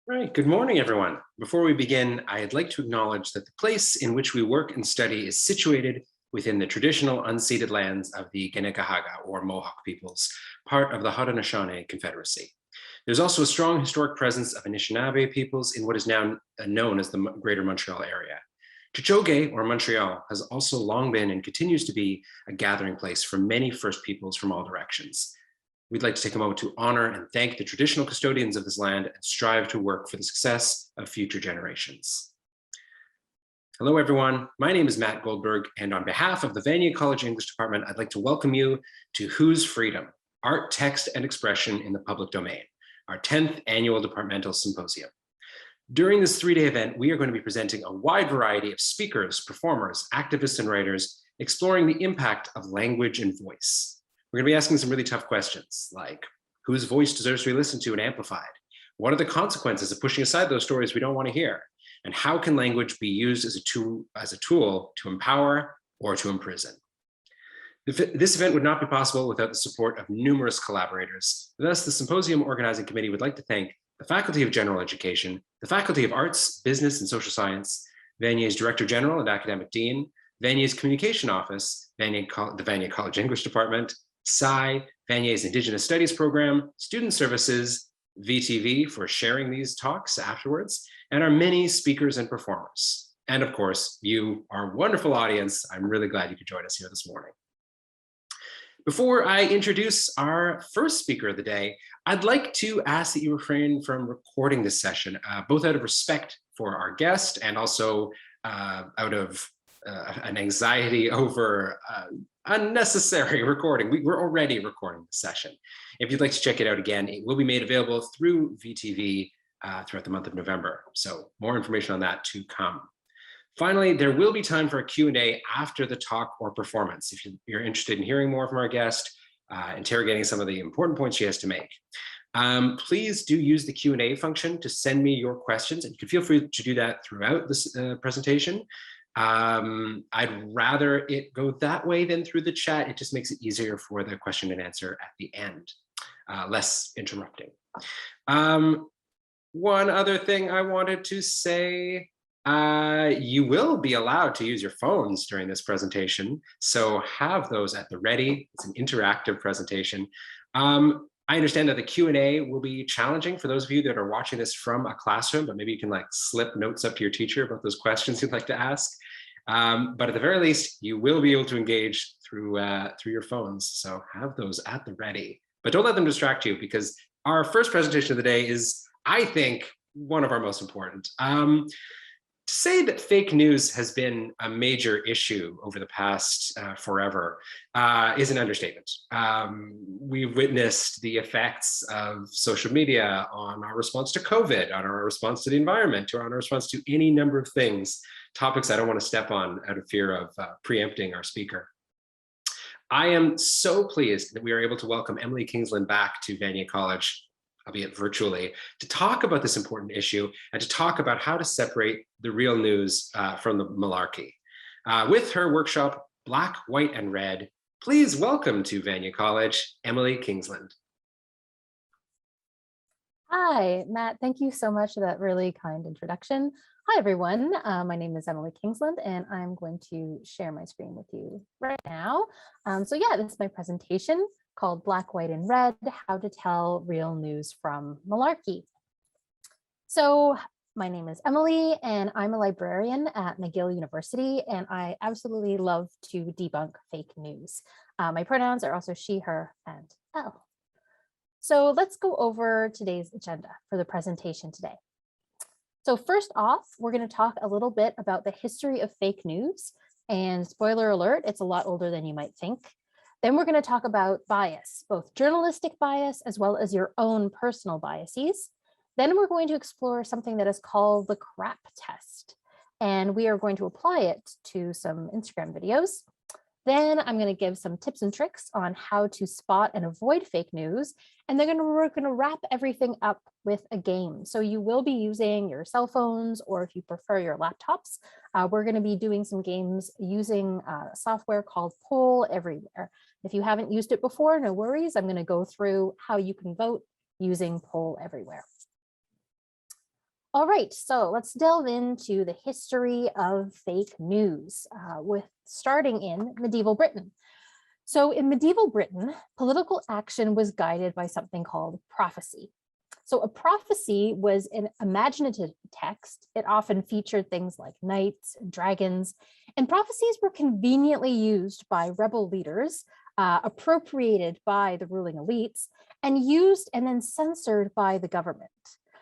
Right. Good morning, everyone. Before we begin, I'd like to acknowledge that the place in which we work and study is situated within the traditional unceded lands of the Kanekahaga or Mohawk peoples, part of the Haudenosaunee Confederacy. There's also a strong historic presence of Anishinaabe peoples in what is now known as the Greater Montreal area. Tiohtià:ke, or Montreal, has also long been and continues to be a gathering place for many First Peoples from all directions. We'd like to take a moment to honor and thank the traditional custodians of this land and strive to work for the success of future generations. Hello, everyone. My name is Matt Goldberg, and on behalf of the Vanier College English Department, I'd like to welcome you to Whose Freedom? Art, Text, and Expression in the Public Domain, our 10th annual departmental symposium. During this three-day event, we are going to be presenting a wide variety of speakers, performers, activists, and writers exploring the impact of language and voice. We're going to be asking some really tough questions like, whose voice deserves to be listened to and amplified? What are the consequences of pushing aside those stories we don't want to hear? And how can language be used as a tool to empower or to imprison? This event would not be possible without the support of numerous collaborators. Thus, the Symposium Organizing Committee would like to thank the Faculty of General Education, the Faculty of Arts, Business, and Social Science, Vanier's Director General and Academic Dean, Vanier's Communication Office, the Vanier College English Department, SCI, Vanier's Indigenous Studies Program, Student Services, VTV for sharing these talks afterwards, and our many speakers and performers. And of course, you, our wonderful audience. I'm really glad you could join us here this morning. Before I introduce our first speaker of the day, I'd like to ask that you refrain from recording this session, both out of respect for our guest and also out of an anxiety over unnecessary recording. We're already recording the session. If you'd like to check it out again, it will be made available through VTV throughout the month of November. So more information on that to come. Finally, there will be time for a Q&A after the talk or performance. If you're interested in hearing more from our guest, interrogating some of the important points she has to make. Please do use the Q&A function to send me your questions, and you can feel free to do that throughout this presentation. I'd rather it go that way than through the chat. It just makes it easier for the question and answer at the end, less interrupting. One other thing I wanted to say, you will be allowed to use your phones during this presentation, so have those at the ready. It's an interactive presentation. I understand that the Q&A will be challenging for those of you that are watching this from a classroom, but maybe you can like slip notes up to your teacher about those questions you'd like to ask. But at the very least, you will be able to engage through your phones. So have those at the ready, but don't let them distract you, because our first presentation of the day is, I think, one of our most important. To say that fake news has been a major issue over the past forever is an understatement. We've witnessed the effects of social media on our response to COVID, on our response to the environment, or on our response to any number of things, topics I don't want to step on out of fear of preempting our speaker. I am so pleased that we are able to welcome Emily Kingsland back to Vanier College, albeit virtually, to talk about this important issue and to talk about how to separate the real news from the malarkey. With her workshop, Black, White, and Red, please welcome to Vanier College, Emily Kingsland. Hi, Matt. Thank you so much for that really kind introduction. Hi, everyone. My name is Emily Kingsland, and I'm going to share my screen with you right now. So yeah, this is my presentation called Black, White, and Red, How to Tell Real News from Malarkey. So my name is Emily, and I'm a librarian at McGill University, and I absolutely love to debunk fake news. My pronouns are also she, her, and elle. So let's go over today's agenda for the presentation today. So first off, we're going to talk a little bit about the history of fake news, and spoiler alert, it's a lot older than you might think. Then we're going to talk about bias, both journalistic bias as well as your own personal biases. Then we're going to explore something that is called the CRAP test, and we are going to apply it to some Instagram videos. Then I'm going to give some tips and tricks on how to spot and avoid fake news. And then we're going to wrap everything up with a game. So you will be using your cell phones, or if you prefer your laptops, we're going to be doing some games using software called Poll Everywhere. If you haven't used it before, no worries. I'm going to go through how you can vote using Poll Everywhere. All right, so let's delve into the history of fake news, with starting in medieval Britain. So in medieval Britain, political action was guided by something called prophecy. So a prophecy was an imaginative text. It often featured things like knights and dragons, and prophecies were conveniently used by rebel leaders, appropriated by the ruling elites, and used and then censored by the government.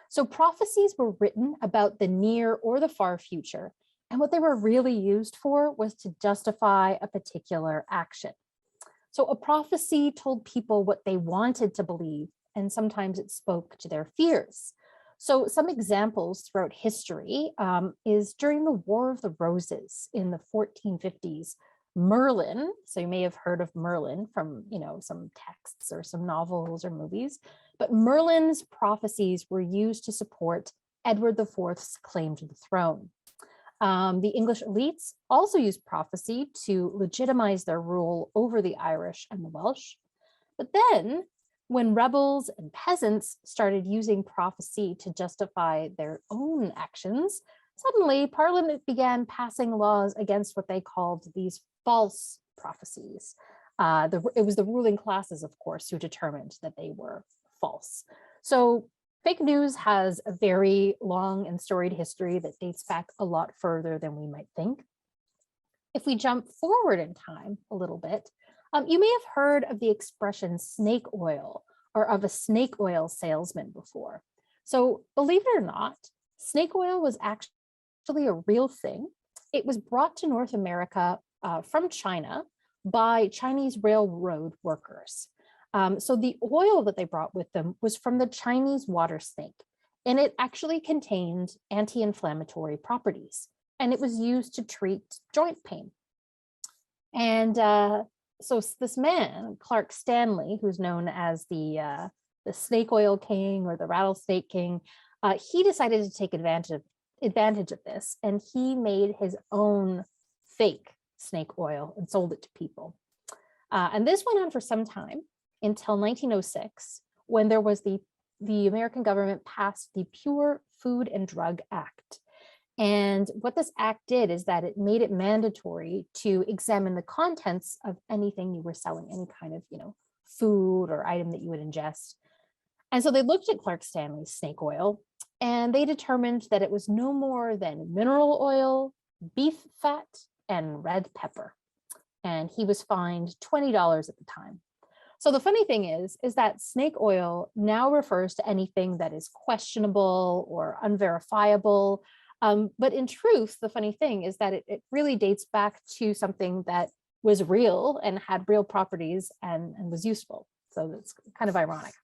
So prophecies were written about the near or the far future, and what they were really used for was to justify a particular action. So a prophecy told people what they wanted to believe, and sometimes it spoke to their fears. So some examples throughout history is during the War of the Roses in the 1450s, Merlin, so you may have heard of Merlin from, some texts or some novels or movies, but Merlin's prophecies were used to support Edward IV's claim to the throne. The English elites also used prophecy to legitimize their rule over the Irish and the Welsh. But then when rebels and peasants started using prophecy to justify their own actions, suddenly Parliament began passing laws against what they called these false prophecies. It was the ruling classes, of course, who determined that they were false. So fake news has a very long and storied history that dates back a lot further than we might think. If we jump forward in time a little bit, you may have heard of the expression snake oil or of a snake oil salesman before. So believe it or not, snake oil was actually a real thing. It was brought to North America from China by Chinese railroad workers. So the oil that they brought with them was from the Chinese water snake, and it actually contained anti-inflammatory properties, and it was used to treat joint pain. And so this man, Clark Stanley, who's known as the snake oil king or the rattlesnake king, he decided to take advantage of this, and he made his own fake snake oil and sold it to people. And this went on for some time until 1906, when there was the American government passed the Pure Food and Drug Act. And what this act did is that it made it mandatory to examine the contents of anything you were selling, any kind of, food or item that you would ingest. And so they looked at Clark Stanley's snake oil, and they determined that it was no more than mineral oil, beef fat, and red pepper. And he was fined $20 at the time. So the funny thing is that snake oil now refers to anything that is questionable or unverifiable. But in truth, the funny thing is that it really dates back to something that was real and had real properties and was useful. So that's kind of ironic.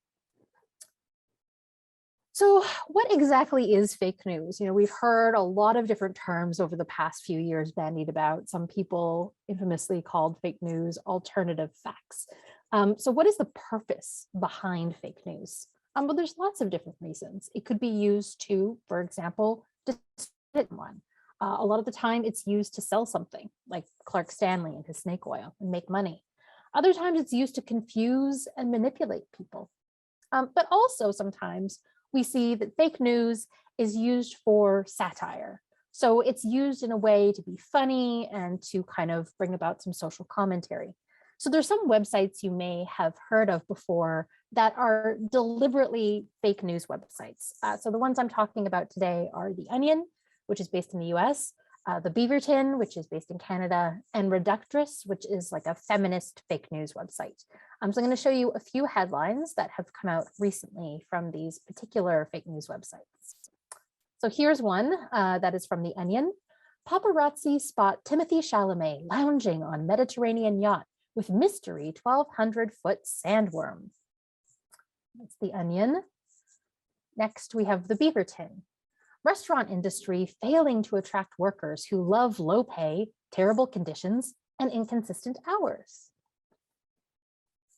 So what exactly is fake news? We've heard a lot of different terms over the past few years bandied about. Some people infamously called fake news alternative facts. So what is the purpose behind fake news? Well, there's lots of different reasons. It could be used to, for example, discredit one. A lot of the time it's used to sell something like Clark Stanley and his snake oil and make money. Other times it's used to confuse and manipulate people. But also sometimes we see that fake news is used for satire. So it's used in a way to be funny and to kind of bring about some social commentary. So there's some websites you may have heard of before that are deliberately fake news websites. So the ones I'm talking about today are The Onion, which is based in the US, The Beaverton, which is based in Canada, and Reductress, which is like a feminist fake news website. So I'm going to show you a few headlines that have come out recently from these particular fake news websites. So here's one that is from The Onion. Paparazzi spot Timothée Chalamet lounging on Mediterranean yacht with mystery 1,200-foot sandworm. That's The Onion. Next, we have The Beaverton. Restaurant industry failing to attract workers who love low pay, terrible conditions, and inconsistent hours.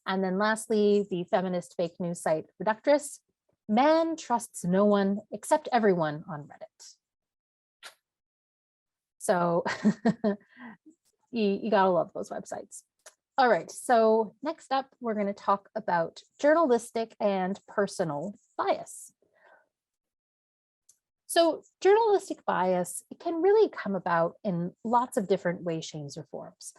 And then lastly, the feminist fake news site Reductress. Man trusts no one except everyone on Reddit. So you gotta love those websites. All right, so next up, we're going to talk about journalistic and personal bias. So journalistic bias, it can really come about in lots of different ways, shapes, or forms.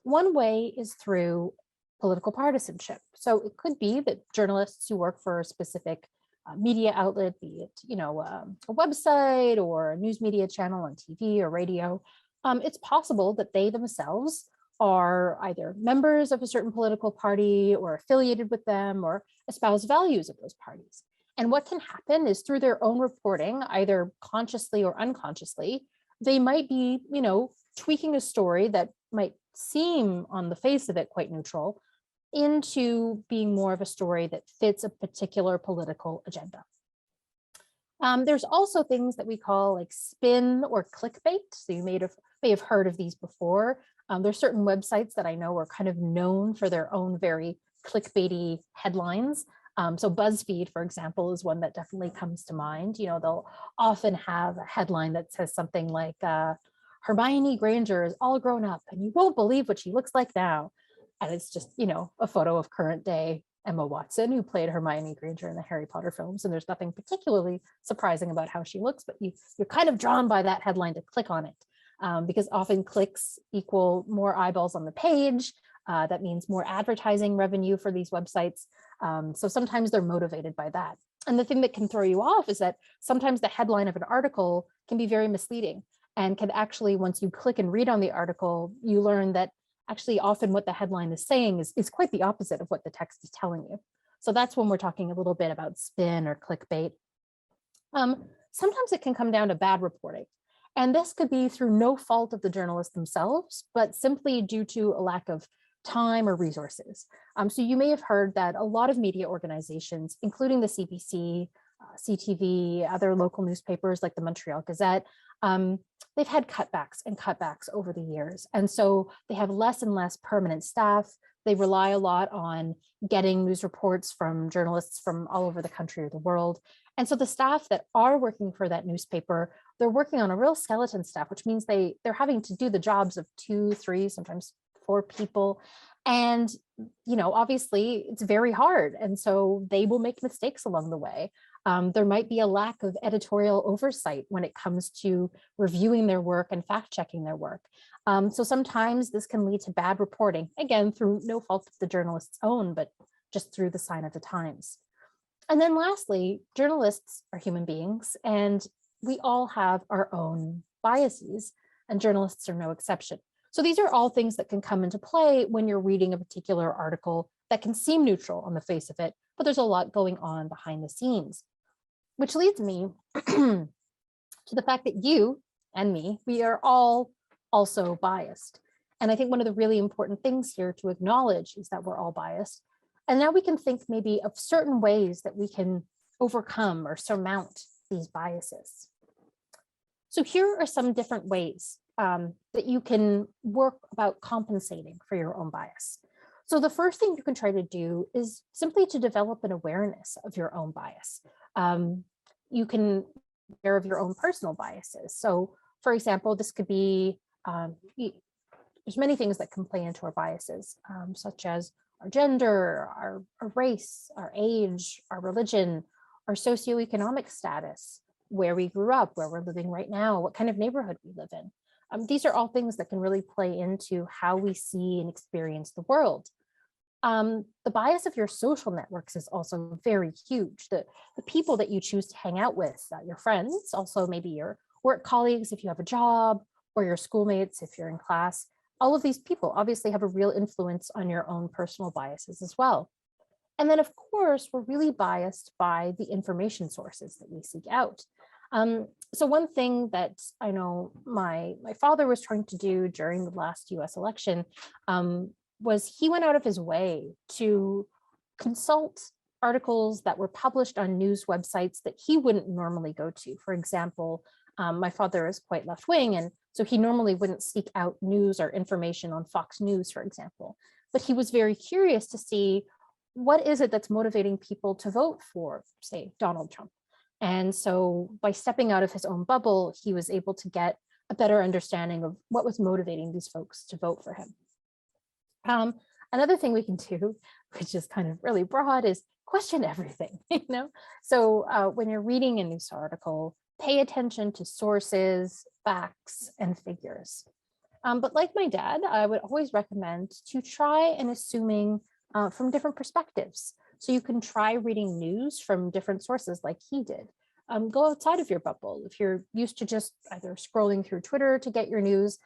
One way is through political partisanship. So it could be that journalists who work for a specific media outlet, be it a website or a news media channel on TV or radio, it's possible that they themselves are either members of a certain political party or affiliated with them or espouse values of those parties. And what can happen is through their own reporting, either consciously or unconsciously, they might be, tweaking a story that might seem on the face of it quite neutral into being more of a story that fits a particular political agenda. There's also things that we call like spin or clickbait. So you may have heard of these before. There's certain websites that I know are kind of known for their own very clickbaity headlines. So BuzzFeed, for example, is one that definitely comes to mind. They'll often have a headline that says something like, Hermione Granger is all grown up and you won't believe what she looks like now. And it's just, a photo of current day Emma Watson, who played Hermione Granger in the Harry Potter films. And there's nothing particularly surprising about how she looks, but you're kind of drawn by that headline to click on it. Because often clicks equal more eyeballs on the page. That means more advertising revenue for these websites. So sometimes they're motivated by that. And the thing that can throw you off is that sometimes the headline of an article can be very misleading and can actually, once you click and read on the article, you learn that actually often what the headline is saying is quite the opposite of what the text is telling you. So that's when we're talking a little bit about spin or clickbait. Sometimes it can come down to bad reporting. And this could be through no fault of the journalists themselves, but simply due to a lack of time or resources. So you may have heard that a lot of media organizations, including the CBC, CTV, other local newspapers like the Montreal Gazette, they've had cutbacks over the years. And so they have less and less permanent staff. They rely a lot on getting news reports from journalists from all over the country or the world. And so the staff that are working for that newspaper, they're working on a real skeleton staff, which means they're having to do the jobs of 2, 3, sometimes 4 people. And, obviously it's very hard. And so they will make mistakes along the way. There might be a lack of editorial oversight when it comes to reviewing their work and fact checking their work. So sometimes this can lead to bad reporting, again, through no fault of the journalist's own, but just through the sign of the times. And then lastly, journalists are human beings and we all have our own biases, and journalists are no exception. So these are all things that can come into play when you're reading a particular article that can seem neutral on the face of it, but there's a lot going on behind the scenes. Which leads me to the fact that you and me, we are all also biased. And I think one of the really important things here to acknowledge is that we're all biased. And now we can think maybe of certain ways that we can overcome or surmount these biases. So here are some different ways that you can work about compensating for your own bias. So the first thing you can try to do is simply to develop an awareness of your own bias. You can be aware of your own personal biases. So for example, this could be, there's many things that can play into our biases, such as our gender, our race, our age, our religion, our socioeconomic status, where we grew up, where we're living right now, what kind of neighborhood we live in. These are all things that can really play into how we see and experience the world. The bias of your social networks is also very huge. The people that you choose to hang out with, your friends, also maybe your work colleagues if you have a job, or your schoolmates if you're in class, all of these people obviously have a real influence on your own personal biases as well. And then of course, we're really biased by the information sources that we seek out. So one thing that I know my father was trying to do during the last US election was he went out of his way to consult articles that were published on news websites that he wouldn't normally go to. For example, my father is quite left-wing, and so he normally wouldn't seek out news or information on Fox News, for example. But he was very curious to see what is it that's motivating people to vote for, say, Donald Trump. And so by stepping out of his own bubble, he was able to get a better understanding of what was motivating these folks to vote for him. Another thing we can do, which is kind of really broad, is question everything, So when you're reading a news article, pay attention to sources, facts, and figures. But like my dad, I would always recommend to try and assuming from different perspectives. So you can try reading news from different sources like he did. Go outside of your bubble. If you're used to just either scrolling through Twitter to get your news,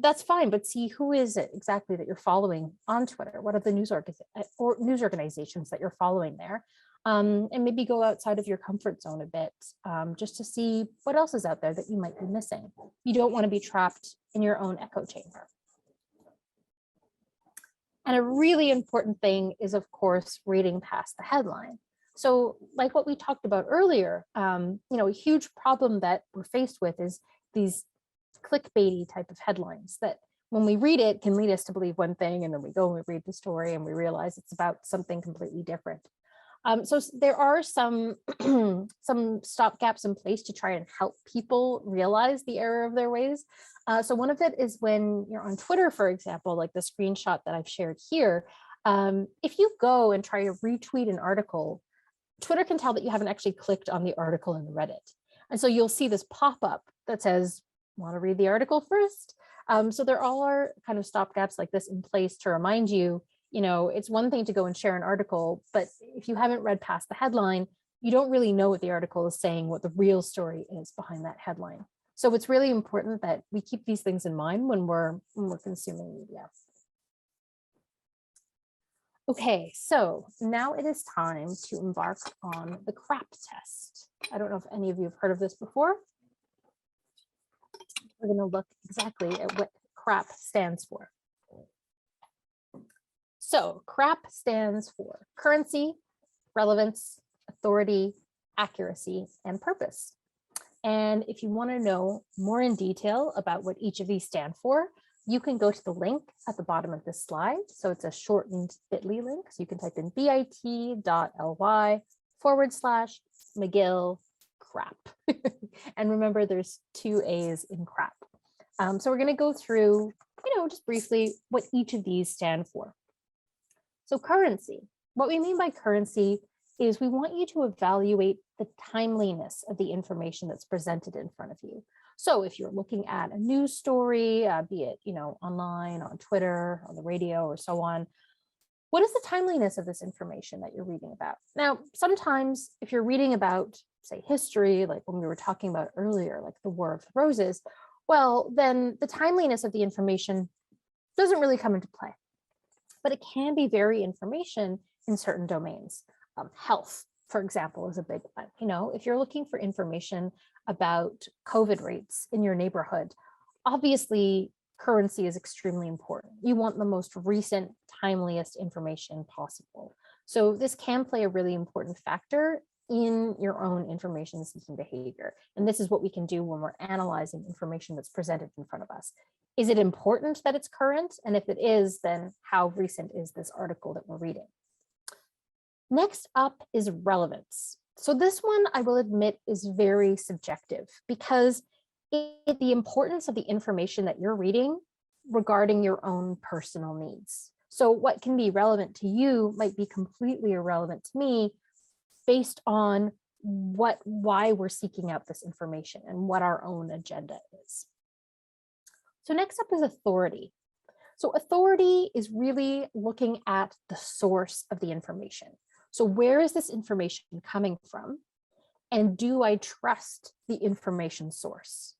that's fine, but see who is it exactly that you're following on Twitter? What are the news organizations that you're following there? And maybe go outside of your comfort zone a bit, just to see what else is out there that you might be missing. You don't want to be trapped in your own echo chamber. And a really important thing is, of course, reading past the headline. So like what we talked about earlier, a huge problem that we're faced with is these clickbaity type of headlines that when we read it can lead us to believe one thing, and then we go and we read the story and we realize it's about something completely different. So there are some stopgaps in place to try and help people realize the error of their ways. So one of it is when you're on Twitter, for example, like the screenshot that I've shared here. If you go and try to retweet an article, Twitter can tell that you haven't actually clicked on the article and read it. And so you'll see this pop-up that says, want to read the article first? So there all are kind of stopgaps like this in place to remind you, it's one thing to go and share an article, but if you haven't read past the headline, you don't really know what the article is saying, what the real story is behind that headline. So it's really important that we keep these things in mind when we're consuming media. Okay, so now it is time to embark on the CRAP test. I don't know if any of you have heard of this before. We're going to look exactly at what CRAP stands for. So CRAP stands for currency, relevance, authority, accuracy, and purpose. And if you want to know more in detail about what each of these stand for, you can go to the link at the bottom of this slide. So it's a shortened bit.ly link. So you can type in bit.ly/McGill CRAP. And remember, there's 2 A's in CRAP. So we're going to go through, just briefly what each of these stand for. So currency, what we mean by currency is we want you to evaluate the timeliness of the information that's presented in front of you. So if you're looking at a news story, be it, online, on Twitter, on the radio, or so on, what is the timeliness of this information that you're reading about? Now, sometimes if you're reading about, say, history, like when we were talking about earlier, like the War of the Roses, well, then the timeliness of the information doesn't really come into play. But it can be very information in certain domains. Health, for example, is a big one. If you're looking for information about COVID rates in your neighborhood, obviously currency is extremely important. You want the most recent, timeliest information possible. So this can play a really important factor in your own information seeking behavior. And this is what we can do when we're analyzing information that's presented in front of us. Is it important that it's current? And if it is, then how recent is this article that we're reading? Next up is relevance. So this one, I will admit, is very subjective because the importance of the information that you're reading regarding your own personal needs. So what can be relevant to you might be completely irrelevant to me based on why we're seeking out this information and what our own agenda is. So next up is authority. So authority is really looking at the source of the information. So where is this information coming from? And do I trust the information source?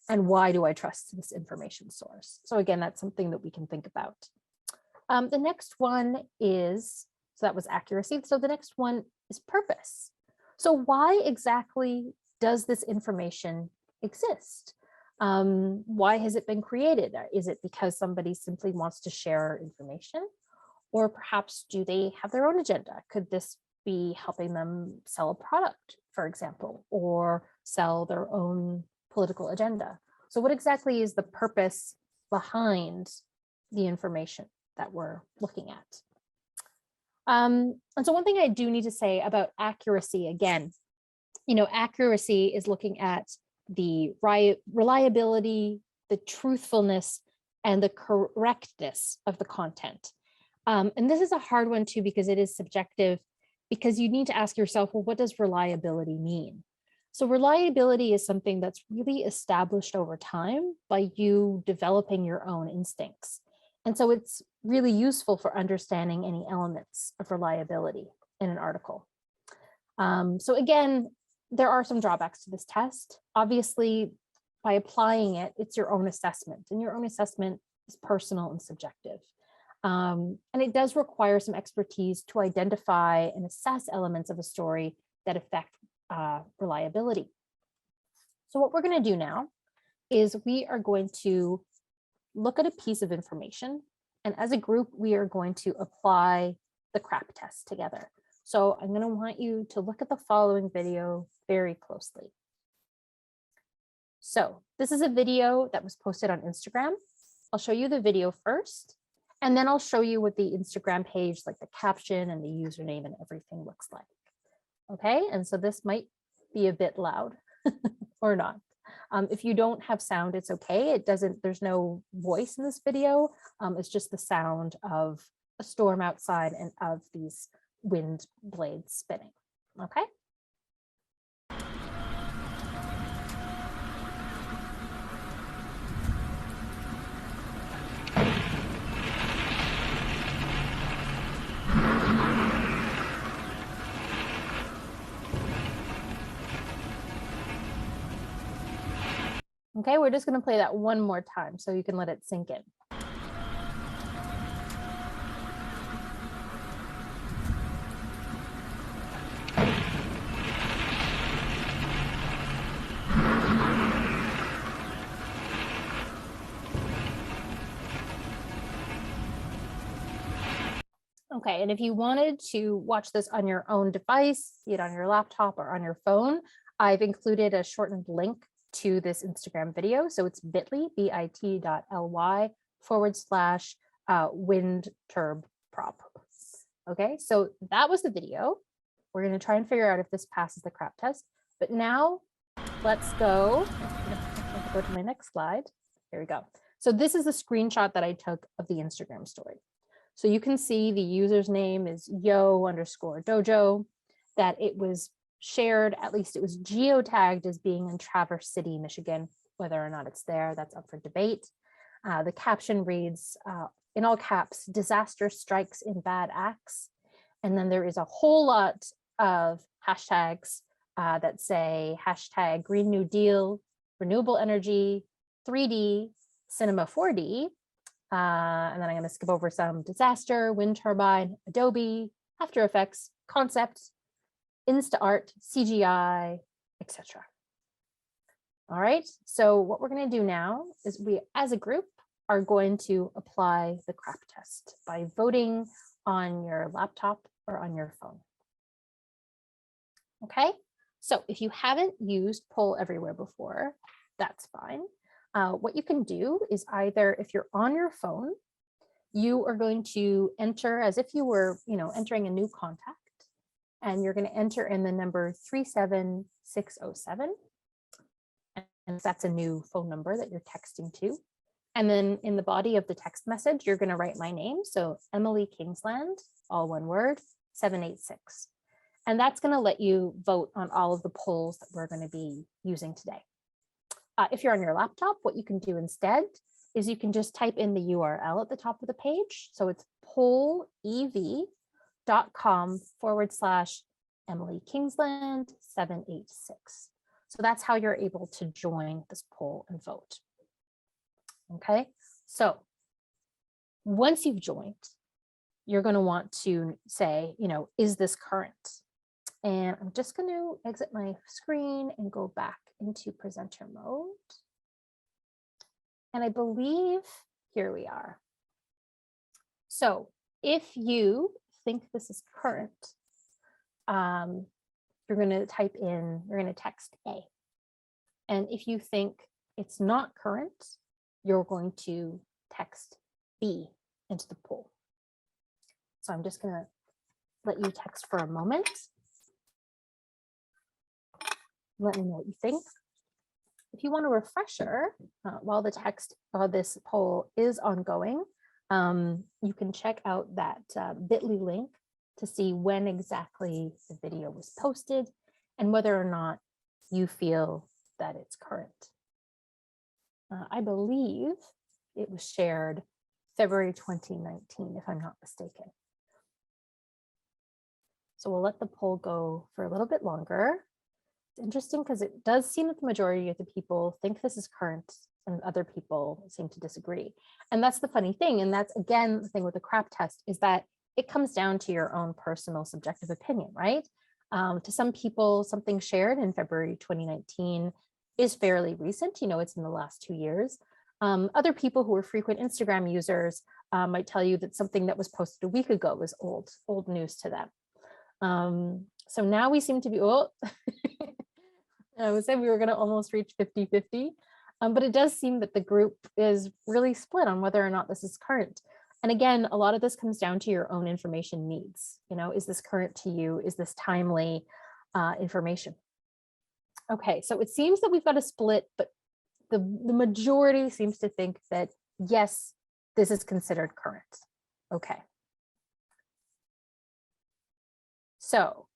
And why do I trust this information source? So again, that's something that we can think about. The next one is, so that was accuracy. So the next one is purpose. So why exactly does this information exist? Why has it been created? Is it because somebody simply wants to share information? Or perhaps do they have their own agenda? Could this be helping them sell a product, for example, or sell their own political agenda? So what exactly is the purpose behind the information that we're looking at? And so one thing I do need to say about accuracy, again, accuracy is looking at the reliability, the truthfulness, and the correctness of the content. And this is a hard one too, because it is subjective, because you need to ask yourself, well, what does reliability mean? So reliability is something that's really established over time by you developing your own instincts. And so it's really useful for understanding any elements of reliability in an article. So again, there are some drawbacks to this test. Obviously, by applying it, it's your own assessment, and your own assessment is personal and subjective. And it does require some expertise to identify and assess elements of a story that affect reliability. So what we're going to do now is we are going to look at a piece of information, and as a group, we are going to apply the CRAP test together. So I'm going to want you to look at the following video very closely. So this is a video that was posted on Instagram. I'll show you the video first, and then I'll show you what the Instagram page, like the caption and the username and everything looks like. Okay, and so this might be a bit loud or not. If you don't have sound, it's okay. There's no voice in this video. It's just the sound of a storm outside and of these wind blades spinning. Okay. Okay, we're just going to play that one more time so you can let it sink in. Okay, and if you wanted to watch this on your own device, be it on your laptop or on your phone, I've included a shortened link to this Instagram video. So it's bit.ly/wind turb prop. Okay, so that was the video. We're going to try and figure out if this passes the CRAP test. But now let's go to my next slide. Here we go. So this is the screenshot that I took of the Instagram story. So you can see the user's name is yo_dojo, that it was shared, at least it was geotagged as being in Traverse City, Michigan. Whether or not it's there, that's up for debate. The caption reads, in all caps, disaster strikes in bad acts. And then there is a whole lot of hashtags that say hashtag Green New Deal, renewable energy, 3D, cinema 4D. And then I'm going to skip over some disaster, wind turbine, Adobe, After Effects, concept, InstaArt, CGI, etc. All right, so what we're going to do now is we, as a group, are going to apply the CRAP test by voting on your laptop or on your phone. Okay, so if you haven't used Poll Everywhere before, that's fine. What you can do is either, if you're on your phone, you are going to enter as if you were, entering a new contact, and you're going to enter in the number 37607. And that's a new phone number that you're texting to. And then in the body of the text message, you're going to write my name. So Emily Kingsland, all one word, 786. And that's going to let you vote on all of the polls that we're going to be using today. If you're on your laptop, what you can do instead is you can just type in the URL at the top of the page. So it's pollev.com/Emily Kingsland 786. So that's how you're able to join this poll and vote. Okay, so once you've joined, you're going to want to say, is this current? And I'm just going to exit my screen and go back into presenter mode. And I believe here we are. So if you think this is current, you're going to text A. And if you think it's not current, you're going to text B into the poll. So I'm just going to let you text for a moment. Let me know what you think. If you want a refresher while the text of this poll is ongoing, You can check out that bit.ly link to see when exactly the video was posted and whether or not you feel that it's current. I believe it was shared February 2019, if I'm not mistaken. So we'll let the poll go for a little bit longer. It's interesting because it does seem that the majority of the people think this is current and other people seem to disagree. And that's the funny thing. And that's, again, the thing with the crap test is that it comes down to your own personal subjective opinion, right? To some people, something shared in February 2019 is fairly recent. You know, it's in the last 2 years. Other people who are frequent Instagram users might tell you that something that was posted a week ago is old news to them. So now we seem to be, I would say we were going to almost reach 50-50, but it does seem that the group is really split on whether or not this is current. And again, a lot of this comes down to your own information needs. You know, is this current to you? Is this timely information? Okay, so it seems that we've got a split, but the majority seems to think that, yes, this is considered current. Okay. So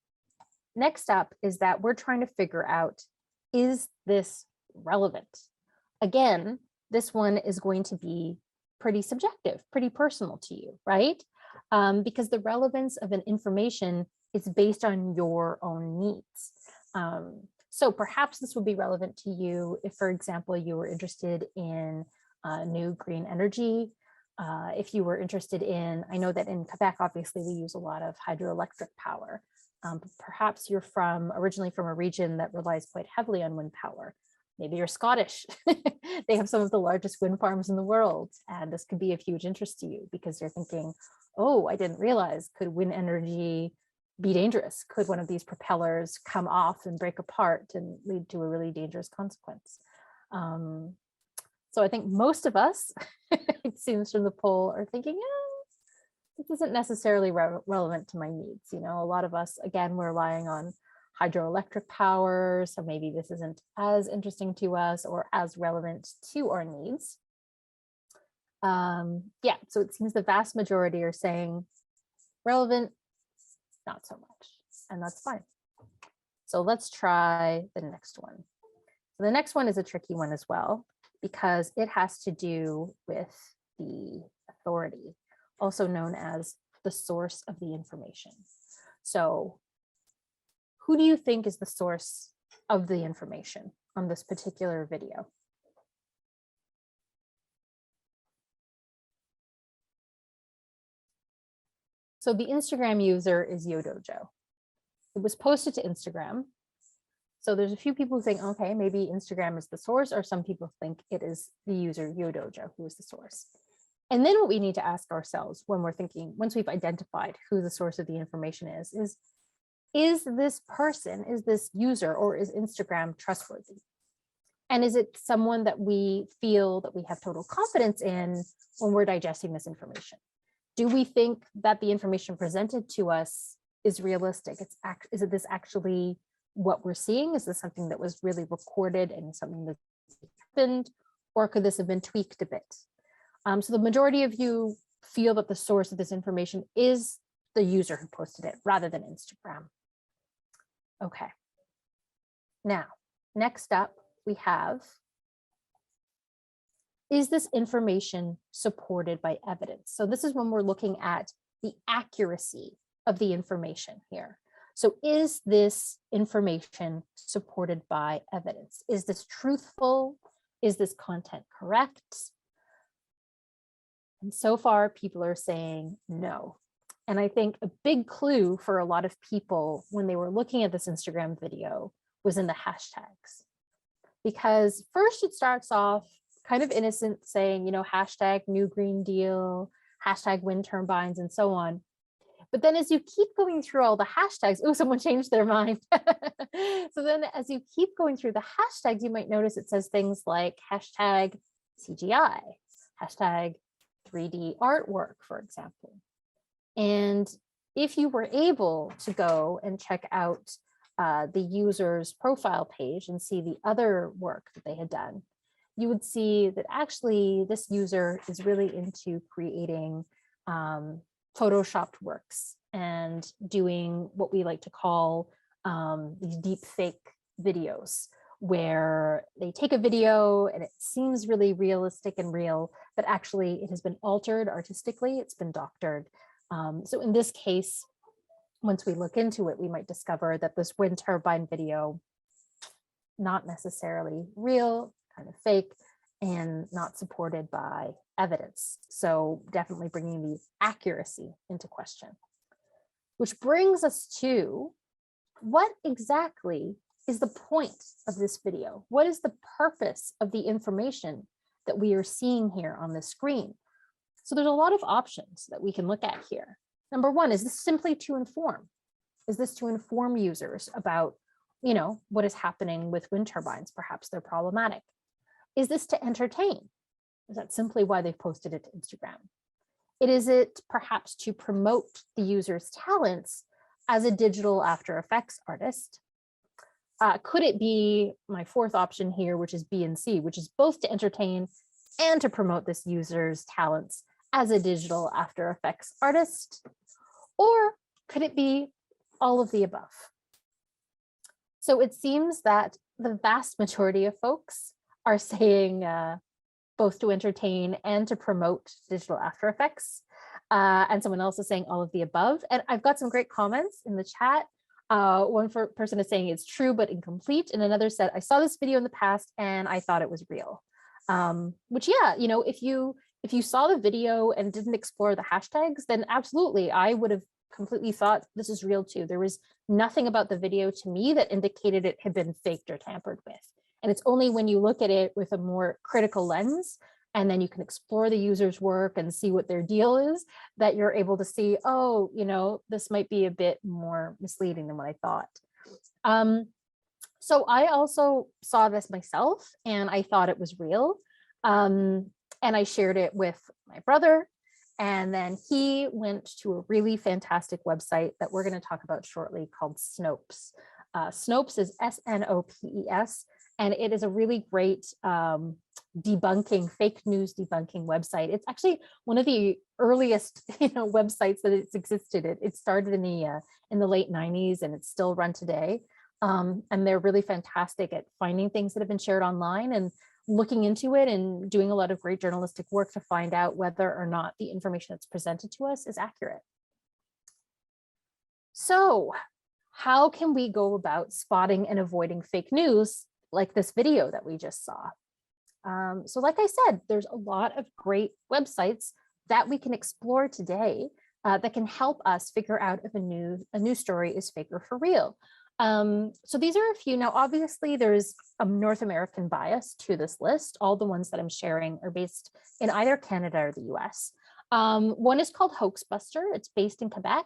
next up is that we're trying to figure out, is this relevant? Again, this one is going to be pretty subjective, pretty personal to you, right? Because the relevance of an information is based on your own needs. So perhaps this would be relevant to you if, for example, you were interested in new green energy. If you were interested in, I know that in Quebec, obviously, we use a lot of hydroelectric power. But perhaps you're originally from a region that relies quite heavily on wind power. Maybe you're Scottish. They have some of the largest wind farms in the world. And this could be of huge interest to you because you're thinking, oh, I didn't realize, could wind energy be dangerous? Could one of these propellers come off and break apart and lead to a really dangerous consequence? So I think most of us, it seems from the poll, are thinking, yeah, this isn't necessarily relevant to my needs. You know, a lot of us, again, we're relying on hydroelectric power, so maybe this isn't as interesting to us or as relevant to our needs. Yeah, so it seems the vast majority are saying relevant, not so much, and that's fine. So let's try the next one. So the next one is a tricky one as well, because it has to do with the authority, also known as the source of the information. So who do you think is the source of the information on this particular video? So the Instagram user is YoDojo. It was posted to Instagram. So there's a few people who think, okay, maybe Instagram is the source, or some people think it is the user YoDojo who is the source. And then what we need to ask ourselves when we're thinking, once we've identified who the source of the information is this person, is this user, or is Instagram trustworthy? And is it someone that we feel that we have total confidence in when we're digesting this information? Do we think that the information presented to us is realistic? Is it this actually what we're seeing? Is this something that was really recorded and something that happened? Or could this have been tweaked a bit? So the majority of you feel that the source of this information is the user who posted it rather than Instagram. Okay. Now, next up we have, is this information supported by evidence? So this is when we're looking at the accuracy of the information here. So is this information supported by evidence? Is this truthful? Is this content correct? And so far, people are saying no. And I think a big clue for a lot of people when they were looking at this Instagram video was in the hashtags. Because first it starts off kind of innocent, saying, you know, hashtag New Green Deal, hashtag wind turbines, and so on. But then as you keep going through all the hashtags, oh, someone changed their mind. So then as you keep going through the hashtags, you might notice it says things like hashtag CGI, hashtag 3D artwork, for example. And if you were able to go and check out the user's profile page and see the other work that they had done, you would see that actually this user is really into creating photoshopped works and doing what we like to call these deep fake videos, where they take a video and it seems really realistic and real, but actually it has been altered artistically, it's been doctored. So in this case, once we look into it, we might discover that this wind turbine video, not necessarily real, kind of fake, and not supported by evidence. So definitely bringing the accuracy into question. Which brings us to, what exactly is the point of this video? What is the purpose of the information that we are seeing here on the screen? So there's a lot of options that we can look at here. Number one, is this simply to inform? Is this to inform users about, what is happening with wind turbines? Perhaps they're problematic. Is this to entertain? Is that simply why they've posted it to Instagram? Is it perhaps to promote the user's talents as a digital After Effects artist? Could it be my fourth option here, which is B and C, which is both to entertain and to promote this user's talents as a digital After Effects artist? Or could it be all of the above? So it seems that the vast majority of folks are saying both to entertain and to promote digital After Effects. And someone else is saying all of the above. And I've got some great comments in the chat. One person is saying it's true but incomplete, and another said, I saw this video in the past and I thought it was real. Which, yeah, if you saw the video and didn't explore the hashtags, then absolutely, I would have completely thought this is real too. There was nothing about the video to me that indicated it had been faked or tampered with. And it's only when you look at it with a more critical lens, and then you can explore the user's work and see what their deal is, that you're able to see, oh, this might be a bit more misleading than what I thought. So I also saw this myself and I thought it was real. And I shared it with my brother. And then he went to a really fantastic website that we're going to talk about shortly called Snopes. Snopes is SNOPES, and it is a really great fake news debunking website. It's actually one of the earliest websites that it's existed. It started in the late 90s and it's still run today. And they're really fantastic at finding things that have been shared online and looking into it and doing a lot of great journalistic work to find out whether or not the information that's presented to us is accurate. So how can we go about spotting and avoiding fake news like this video that we just saw? So like I said, there's a lot of great websites that we can explore today that can help us figure out if a news story is fake or for real. So these are a few. Now, obviously, there's a North American bias to this list. All the ones that I'm sharing are based in either Canada or the US. One is called Hoax Buster. It's based in Quebec,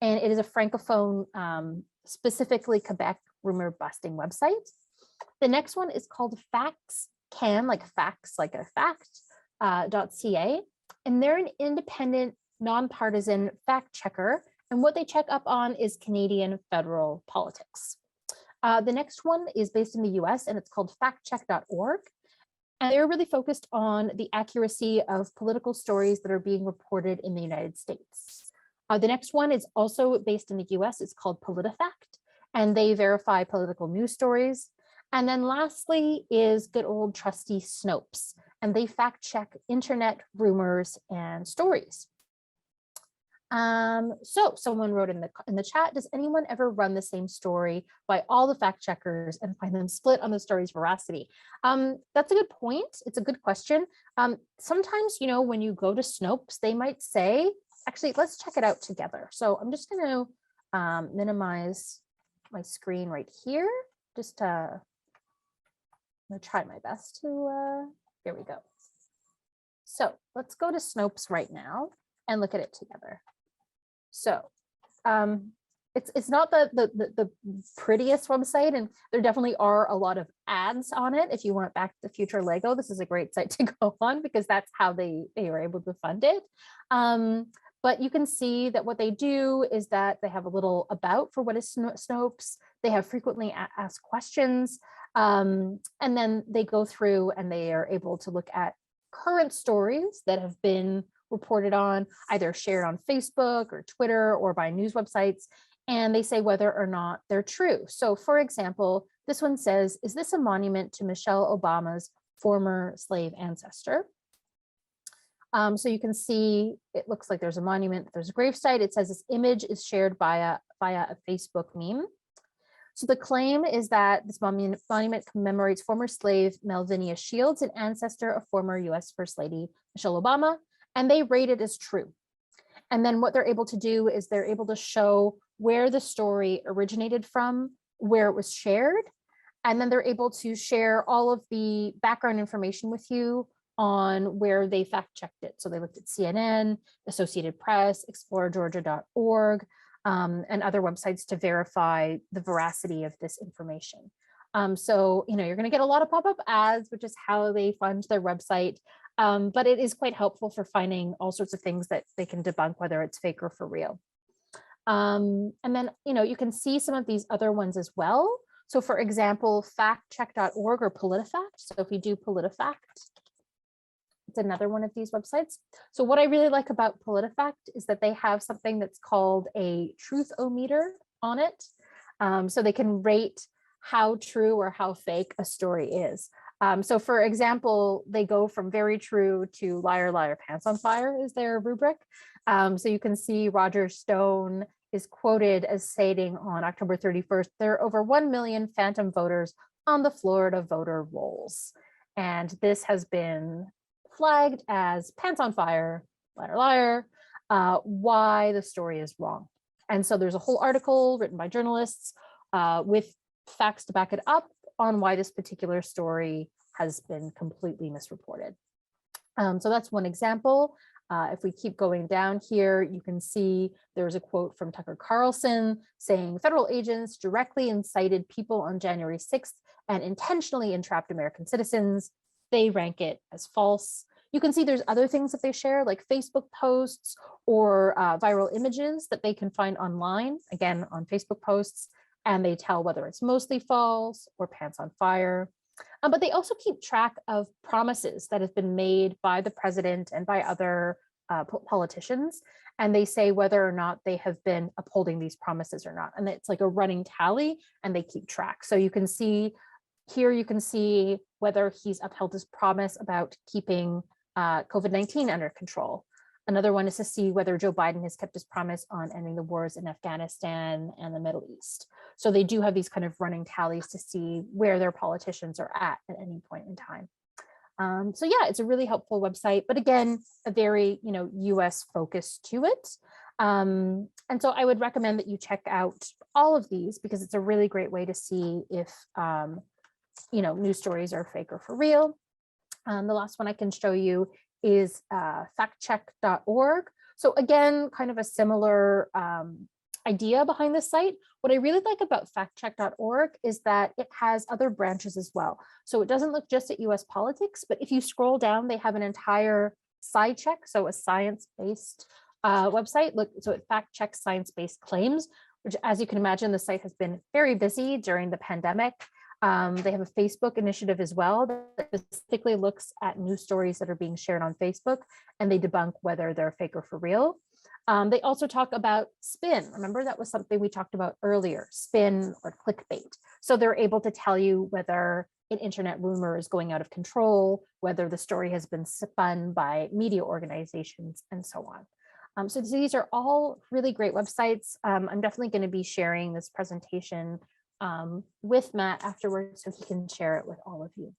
and it is a Francophone, specifically Quebec rumor busting website. The next one is called Factcheck, like facts, like a fact, .ca. And they're an independent, nonpartisan fact checker. And what they check up on is Canadian federal politics. The next one is based in the US and it's called Factcheck.org. And they're really focused on the accuracy of political stories that are being reported in the United States. The next one is also based in the US. It's called Politifact, and they verify political news stories. And then lastly is good old trusty Snopes, and they fact check internet rumors and stories. So someone wrote in the chat, does anyone ever run the same story by all the fact checkers and find them split on the story's veracity? That's a good point. It's a good question. Sometimes, when you go to Snopes, they might say, actually, let's check it out together. So I'm just going to minimize my screen right here. I'm going to try my best to, here we go. So let's go to Snopes right now and look at it together. So it's not the prettiest website, and there definitely are a lot of ads on it. If you want Back to the Future Lego, this is a great site to go on because that's how they were able to fund it. But you can see that what they do is that they have a little about for what is Snopes. They have frequently asked questions. And then they go through and they are able to look at current stories that have been reported on, either shared on Facebook or Twitter or by news websites. And they say whether or not they're true. So for example, this one says, is this a monument to Michelle Obama's former slave ancestor? So you can see, it looks like there's a monument, there's a gravesite. It says this image is shared via a Facebook meme. So the claim is that this monument commemorates former slave Melvinia Shields, an ancestor of former US First Lady Michelle Obama, and they rate it as true. And then what they're able to do is they're able to show where the story originated from, where it was shared, and then they're able to share all of the background information with you on where they fact checked it. So they looked at CNN, Associated Press, ExplorerGeorgia.org, and other websites to verify the veracity of this information. So, you're going to get a lot of pop-up ads, which is how they fund their website. But it is quite helpful for finding all sorts of things that they can debunk, whether it's fake or for real. And then, you can see some of these other ones as well. So for example, Factcheck.org or Politifact. So if you do Politifact, it's another one of these websites. So what I really like about Politifact is that they have something that's called a truth-o-meter on it. So they can rate how true or how fake a story is. So for example, they go from very true to liar, liar, pants on fire is their rubric. So you can see Roger Stone is quoted as stating on October 31st, there are over 1 million phantom voters on the Florida voter rolls. And this has been flagged as pants on fire, liar, liar, why the story is wrong. And so there's a whole article written by journalists with facts to back it up on why this particular story has been completely misreported. So that's one example. If we keep going down here, you can see there's a quote from Tucker Carlson saying federal agents directly incited people on January 6th and intentionally entrapped American citizens. They rank it as false. You can see there's other things that they share, like Facebook posts or viral images that they can find online, again, on Facebook posts, and they tell whether it's mostly false or pants on fire. But they also keep track of promises that have been made by the president and by other politicians, and they say whether or not they have been upholding these promises or not. And it's like a running tally, and they keep track. So you can see here, you can see whether he's upheld his promise about keeping COVID-19 under control. Another one is to see whether Joe Biden has kept his promise on ending the wars in Afghanistan and the Middle East. So they do have these kind of running tallies to see where their politicians are at any point in time. So yeah, it's a really helpful website, but again, a very, US focus to it. And so I would recommend that you check out all of these because it's a really great way to see if, news stories are fake or for real. The last one I can show you is factcheck.org. So again, kind of a similar idea behind this site. What I really like about factcheck.org is that it has other branches as well. So it doesn't look just at US politics, but if you scroll down, they have an entire side check, so a science-based website. Look, so it fact checks science-based claims, which, as you can imagine, the site has been very busy during the pandemic. They have a Facebook initiative as well that specifically looks at news stories that are being shared on Facebook, and they debunk whether they're fake or for real. They also talk about spin. Remember, that was something we talked about earlier, spin or clickbait. So they're able to tell you whether an internet rumor is going out of control, whether the story has been spun by media organizations, and so on. So these are all really great websites. I'm definitely going to be sharing this presentation with Matt afterwards so he can share it with all of you.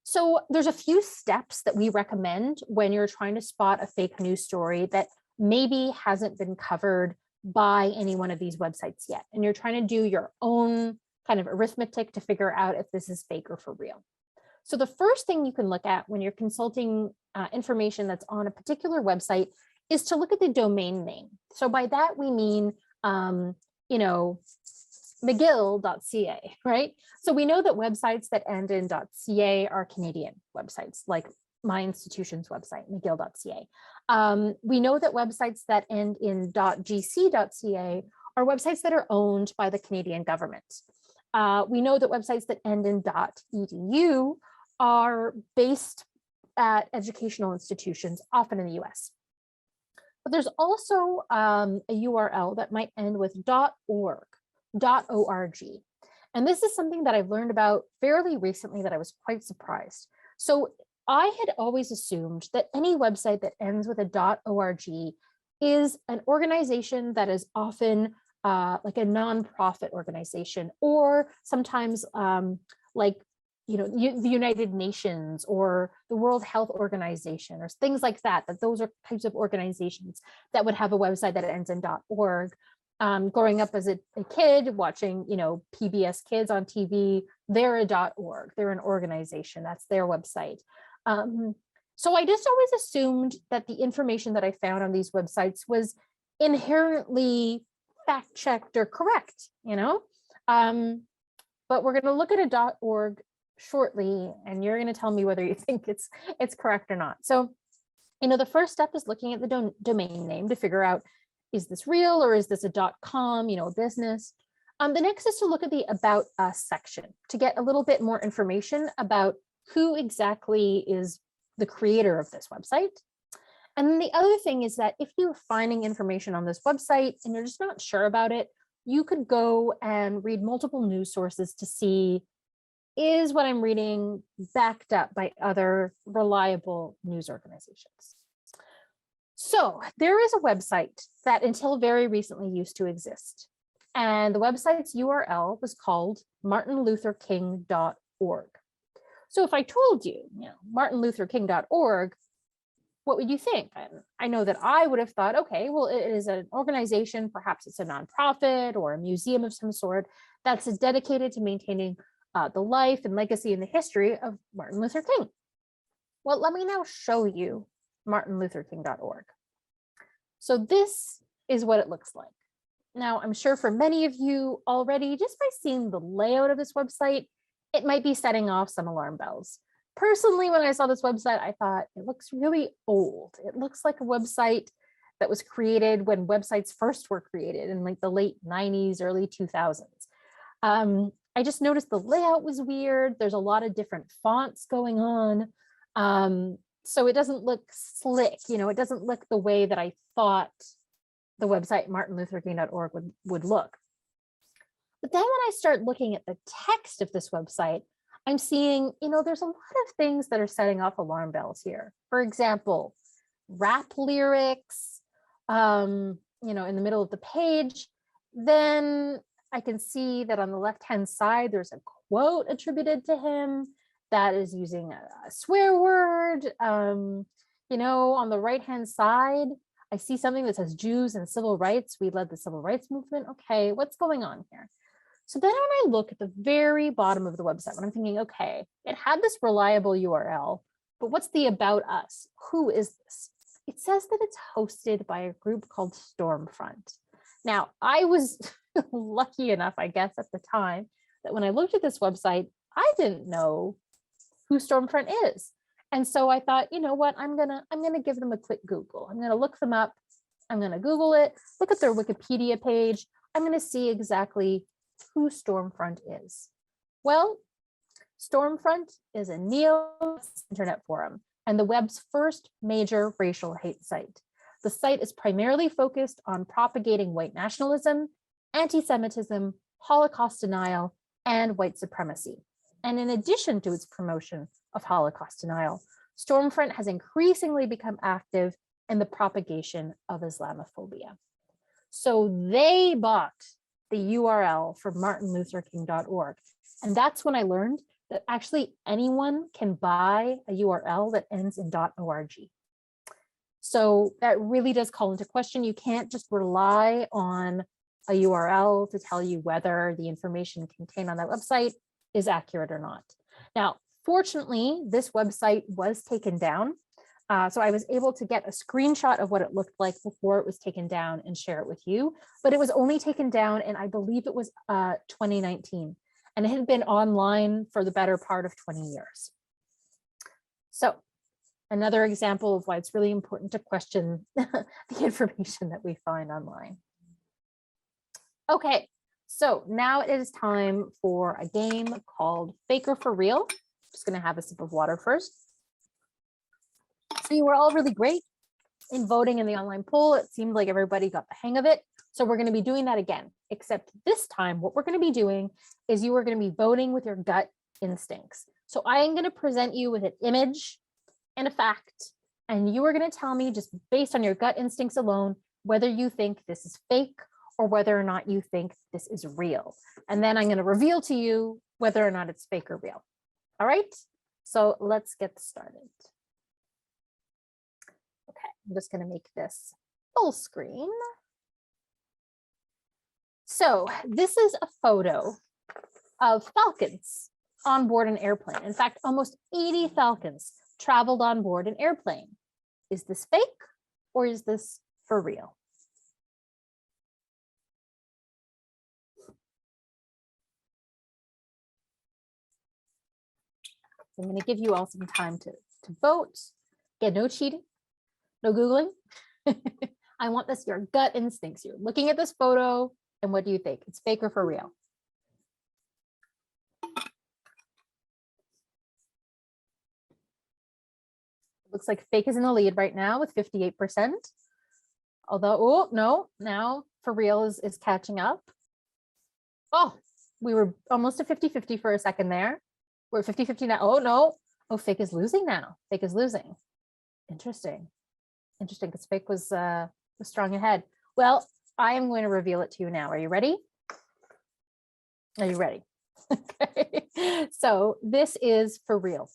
So there's a few steps that we recommend when you're trying to spot a fake news story that maybe hasn't been covered by any one of these websites yet. And you're trying to do your own kind of arithmetic to figure out if this is fake or for real. So the first thing you can look at when you're consulting information that's on a particular website is to look at the domain name. So by that, we mean, McGill.ca, right? So we know that websites that end in .ca are Canadian websites, like my institution's website, McGill.ca. We know that websites that end in .gc.ca are websites that are owned by the Canadian government. We know that websites that end in .edu are based at educational institutions, often in the US. But there's also a URL that might end with .org. And this is something that I've learned about fairly recently that I was quite surprised. So I had always assumed that any website that ends with a .org is an organization that is often like a nonprofit organization, or sometimes like, you know, the United Nations or the World Health Organization or things like that, that those are types of organizations that would have a website that ends in .org. Growing up as a kid, watching, you know, PBS Kids on TV, they're a .org, they're an organization, that's their website. So I just always assumed that the information that I found on these websites was inherently fact-checked or correct, you know? But we're going to look at a .org shortly, and you're going to tell me whether you think it's correct or not. So, you know, the first step is looking at the domain name to figure out, is this real or is this a .com, you know, business? The next is to look at the About Us section to get a little bit more information about who exactly is the creator of this website. And then the other thing is that if you're finding information on this website and you're just not sure about it, you could go and read multiple news sources to see, is what I'm reading backed up by other reliable news organizations? So there is a website that until very recently used to exist. And the website's URL was called martinlutherking.org. So if I told you, you know, martinlutherking.org, what would you think? I know that I would have thought, okay, well, it is an organization, perhaps it's a nonprofit or a museum of some sort that's dedicated to maintaining the life and legacy and the history of Martin Luther King. Well, let me now show you martinlutherking.org. So this is what it looks like. Now, I'm sure for many of you already, just by seeing the layout of this website, it might be setting off some alarm bells. Personally, when I saw this website, I thought it looks really old. It looks like a website that was created when websites first were created in like the late 90s, early 2000s. I just noticed the layout was weird. There's a lot of different fonts going on. So it doesn't look slick, you know, it doesn't look the way that I thought the website martinlutherking.org would look. But then when I start looking at the text of this website, I'm seeing, you know, there's a lot of things that are setting off alarm bells here. For example, rap lyrics, you know, in the middle of the page. Then I can see that on the left-hand side, there's a quote attributed to him that is using a swear word. You know, on the right-hand side, I see something that says Jews and civil rights. We led the civil rights movement. Okay, what's going on here? So then when I look at the very bottom of the website, when I'm thinking, okay, it had this reliable URL, but what's the About Us? Who is this? It says that it's hosted by a group called Stormfront. Now, I was lucky enough, I guess, at the time that when I looked at this website, I didn't know who Stormfront is. And so I thought, you know what, I'm gonna give them a quick Google. I'm gonna look them up. I'm gonna Google it, look at their Wikipedia page. I'm gonna see exactly who Stormfront is. Well, Stormfront is a neo-internet forum and the web's first major racial hate site. The site is primarily focused on propagating white nationalism, anti-Semitism, Holocaust denial, and white supremacy. And in addition to its promotion of Holocaust denial, Stormfront has increasingly become active in the propagation of Islamophobia. So they bought the URL for martinlutherking.org. And that's when I learned that actually anyone can buy a URL that ends in .org. So that really does call into question. You can't just rely on a URL to tell you whether the information contained on that website is accurate or not. Now, fortunately, this website was taken down. So I was able to get a screenshot of what it looked like before it was taken down and share it with you, but it was only taken down in, I believe it was 2019, and it had been online for the better part of 20 years. So Another example of why it's really important to question the information that we find online. Okay, so now it is time for a game called Fake or For Real. Just gonna have a sip of water first. So you were all really great in voting in the online poll. It seemed like everybody got the hang of it. So we're gonna be doing that again, except this time what we're gonna be doing is you are gonna be voting with your gut instincts. So I am gonna present you with an image and a fact, and you are gonna tell me just based on your gut instincts alone, whether you think this is fake or whether or not you think this is real. And then I'm gonna reveal to you whether or not it's fake or real. All right, so let's get started. Okay, I'm just gonna make this full screen. So this is a photo of falcons on board an airplane. In fact, almost 80 falcons traveled on board an airplane. Is this fake or is this for real? I'm going to give you all some time to vote. Again, no cheating, no Googling. I want this, your gut instincts. You're looking at this photo and what do you think? It's fake or for real? Looks like fake is in the lead right now with 58%. Although, oh, no, now for real is catching up. Oh, we were almost a 50-50 for a second there. We're 50-50 now. Oh, no. Oh, fake is losing now. Fake is losing. Interesting. Interesting, because fake was strong ahead. Well, I am going to reveal it to you now. Are you ready? Are you ready? Okay. So this is for real.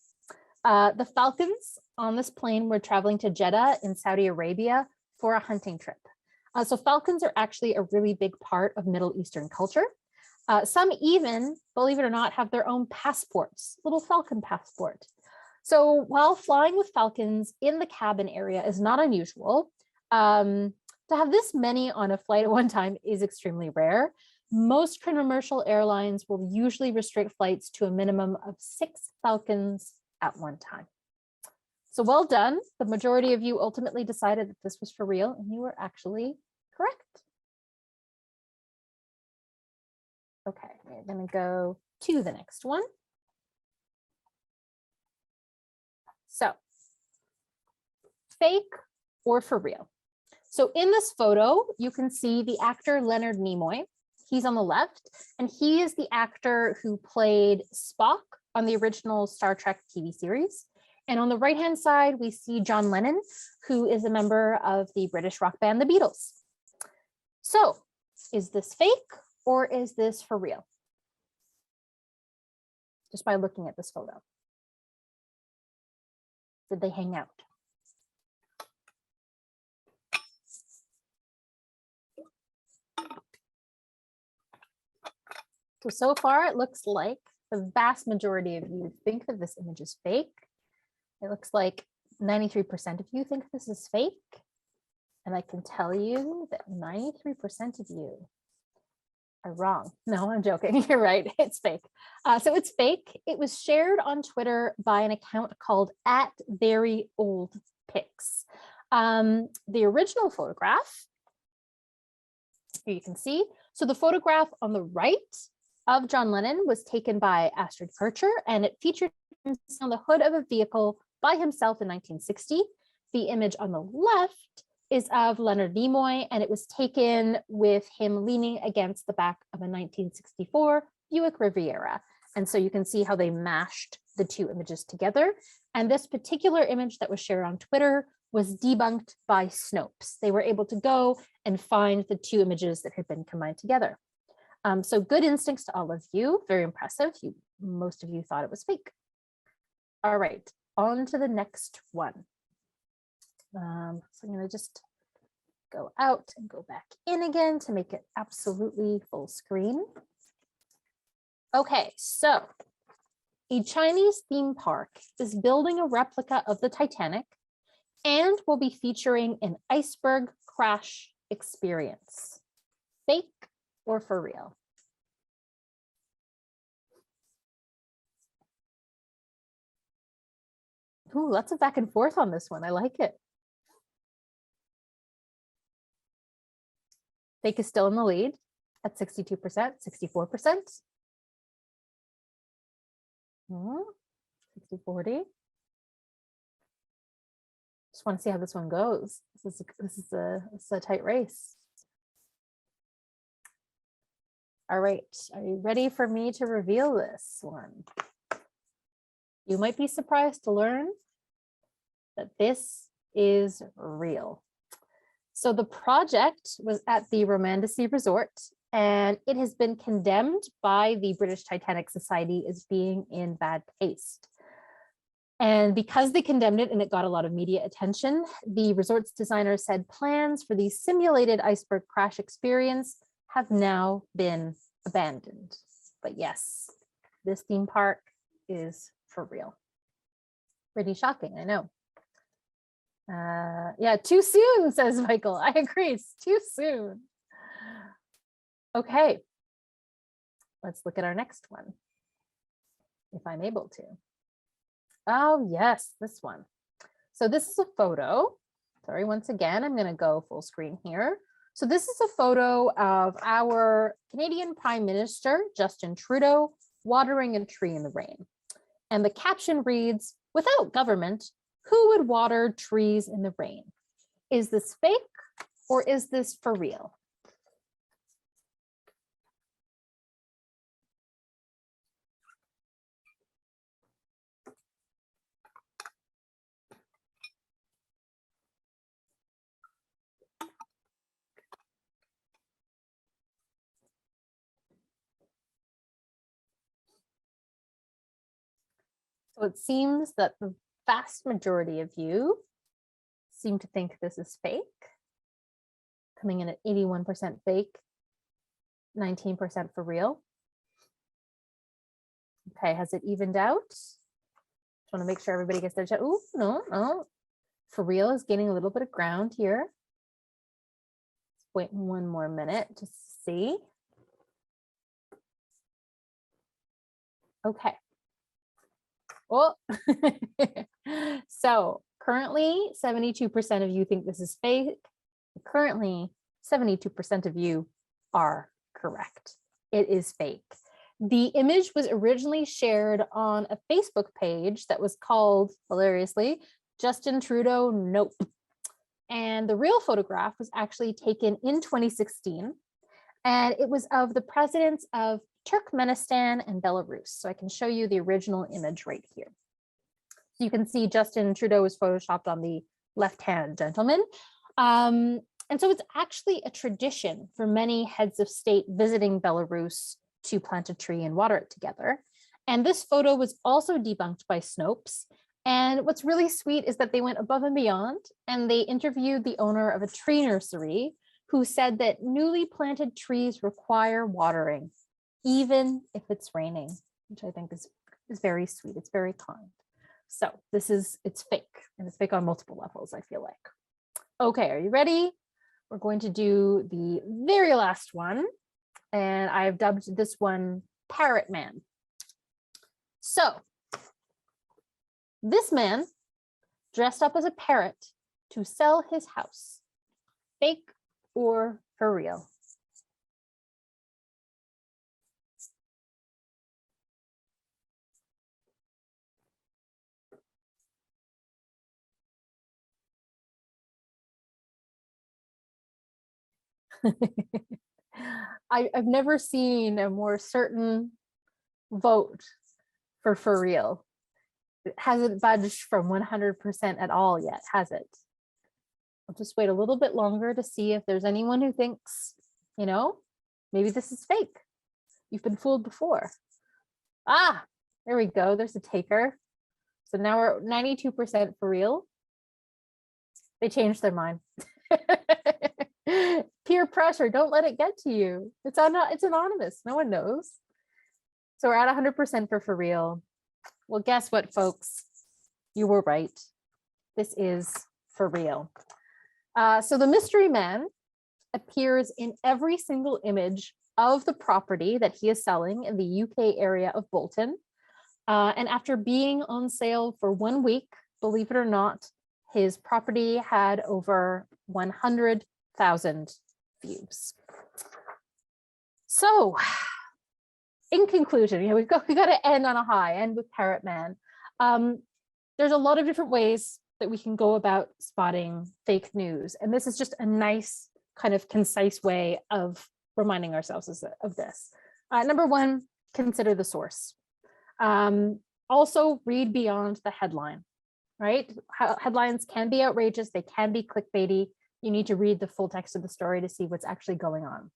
The falcons on this plane were traveling to Jeddah in Saudi Arabia for a hunting trip. So falcons are actually a really big part of Middle Eastern culture. Some even, believe it or not, have their own passports, little falcon passport. So while flying with falcons in the cabin area is not unusual, to have this many on a flight at one time is extremely rare. Most commercial airlines will usually restrict flights to a minimum of 6 falcons at one time. So well done. The majority of you ultimately decided that this was for real, and you were actually correct. Okay, we're going to go to the next one. So, fake or for real? So in this photo, you can see the actor Leonard Nimoy. He's on the left, and he is the actor who played Spock on the original Star Trek TV series. And on the right-hand side, we see John Lennon, who is a member of the British rock band, The Beatles. So is this fake or is this for real? Just by looking at this photo. Did they hang out? So far, it looks like the vast majority of you think that this image is fake. It looks like 93% of you think this is fake. And I can tell you that 93% of you are wrong. No, I'm joking. You're right. It's fake. So it's fake. It was shared on Twitter by an account called @VeryOldPics. The original photograph, here you can see. So the photograph on the right of John Lennon was taken by Astrid Kircher, and it featured him on the hood of a vehicle by himself in 1960. The image on the left is of Leonard Nimoy, and it was taken with him leaning against the back of a 1964 Buick Riviera. And so you can see how they mashed the two images together. And this particular image that was shared on Twitter was debunked by Snopes. They were able to go and find the two images that had been combined together. So good instincts to all of you. Very impressive. Most of you thought it was fake. All right, on to the next one. So I'm going to just go out and go back in again to make it absolutely full screen. Okay, so a Chinese theme park is building a replica of the Titanic and will be featuring an iceberg crash experience. Fake or for real? Ooh, lots of back and forth on this one. I like it. Fake is still in the lead at 62%, 64%. 60-40. Just want to see how this one goes. This is a tight race. All right, are you ready for me to reveal this one? You might be surprised to learn that this is real. So the project was at the Romandacy Resort, and it has been condemned by the British Titanic Society as being in bad taste. And because they condemned it and it got a lot of media attention, the resort's designer said plans for the simulated iceberg crash experience have now been abandoned. But yes, this theme park is for real. Pretty shocking, I know. Yeah, too soon, says Michael. I agree, it's too soon. Okay, let's look at our next one, if I'm able to. Oh yes, this one. So this is a photo. Sorry, once again, I'm gonna go full screen here. So this is a photo of our Canadian Prime Minister, Justin Trudeau, watering a tree in the rain. And the caption reads, "Without government, who would water trees in the rain? Is this fake or is this for real?" So it seems that the vast majority of you seem to think this is fake, coming in at 81% fake, 19% for real. Okay, has it evened out? Just want to make sure everybody gets their chat. Ooh, no. For real is gaining a little bit of ground here. Let's wait one more minute to see. Okay. Oh, so currently 72% of you think this is fake. Currently 72% of you are correct. It is fake. The image was originally shared on a Facebook page that was called, hilariously, Justin Trudeau Nope. And the real photograph was actually taken in 2016. And it was of the presidents of Turkmenistan and Belarus. So I can show you the original image right here. So you can see Justin Trudeau was photoshopped on the left-hand gentleman. And so it's actually a tradition for many heads of state visiting Belarus to plant a tree and water it together. And this photo was also debunked by Snopes. And what's really sweet is that they went above and beyond and they interviewed the owner of a tree nursery who said that newly planted trees require watering, even if it's raining, which I think is very sweet. It's very kind. So it's fake, and it's fake on multiple levels, I feel like. Okay, are you ready? We're going to do the very last one, and I've dubbed this one Parrot Man. So this man dressed up as a parrot to sell his house. Fake or for real? I've never seen a more certain vote for real. It hasn't budged from 100% at all yet, has it? I'll just wait a little bit longer to see if there's anyone who thinks, maybe this is fake. You've been fooled before. Ah, there we go. There's a taker. So now we're at 92% for real. They changed their mind. Peer pressure, don't let it get to you. It's anonymous, no one knows. So we're at 100% for real. Well, guess what, folks? You were right. This is for real. So the mystery man appears in every single image of the property that he is selling in the UK area of Bolton. And after being on sale for 1 week, believe it or not, his property had over 100,000 views. So in conclusion, we've got to end on a high, end with Parrot Man. There's a lot of different ways that we can go about spotting fake news. And this is just a nice kind of concise way of reminding ourselves of this. Number one, consider the source. Also read beyond the headline, right? Headlines can be outrageous. They can be clickbaity. You need to read the full text of the story to see what's actually going on.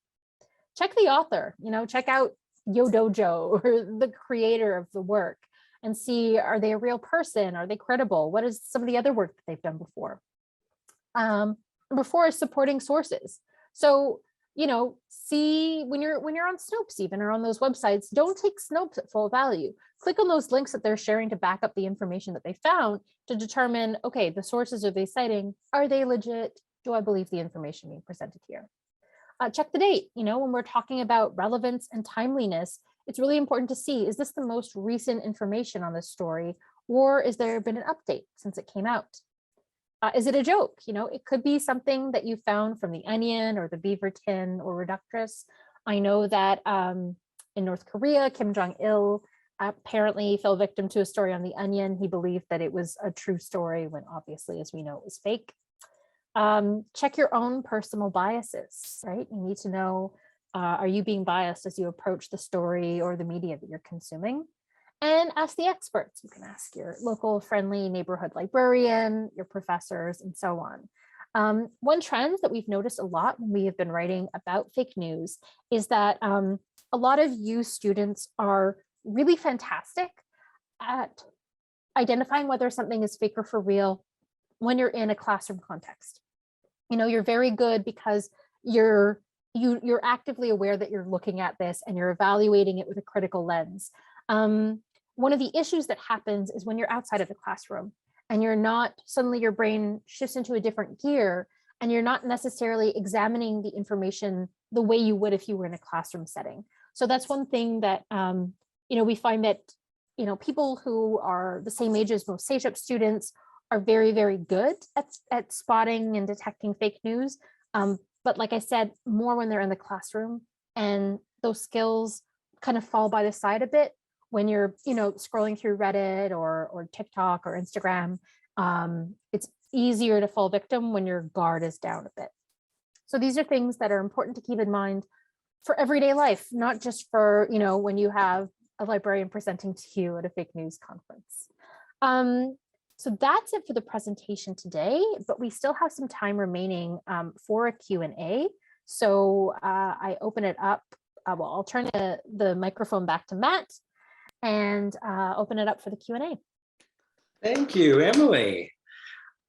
Check the author, check out Yo Dojo or the creator of the work and see, are they a real person? Are they credible? What is some of the other work that they've done before? Number four is supporting sources. So, see when you're on Snopes even or on those websites, don't take Snopes at full value. Click on those links that they're sharing to back up the information that they found to determine, okay, the sources are they citing? Are they legit? Do I believe the information being presented here? Check the date. When we're talking about relevance and timeliness, it's really important to see, is this the most recent information on this story, or is there been an update since it came out? Is it a joke? It could be something that you found from The Onion or the Beaver Tin or Reductress. I know that in North Korea, Kim Jong-il apparently fell victim to a story on The Onion. He believed that it was a true story when obviously, as we know, it was fake. Check your own personal biases, right? You need to know, are you being biased as you approach the story or the media that you're consuming? And ask the experts. You can ask your local friendly neighborhood librarian, your professors, and so on. One trend that we've noticed a lot when we have been writing about fake news is that a lot of you students are really fantastic at identifying whether something is fake or for real when you're in a classroom context. You're very good because you're actively aware that you're looking at this and you're evaluating it with a critical lens. One of the issues that happens is when you're outside of the classroom and you're not, suddenly your brain shifts into a different gear and you're not necessarily examining the information the way you would if you were in a classroom setting. So that's one thing that, we find that, people who are the same age as most SageUp students are very, very good at spotting and detecting fake news. But like I said, more when they're in the classroom, and those skills kind of fall by the side a bit when you're, scrolling through Reddit or TikTok or Instagram. It's easier to fall victim when your guard is down a bit. So these are things that are important to keep in mind for everyday life, not just for, when you have a librarian presenting to you at a fake news conference. So that's it for the presentation today, but we still have some time remaining for a Q&A. So I open it up. I'll turn the microphone back to Matt and open it up for the Q&A. Thank you, Emily.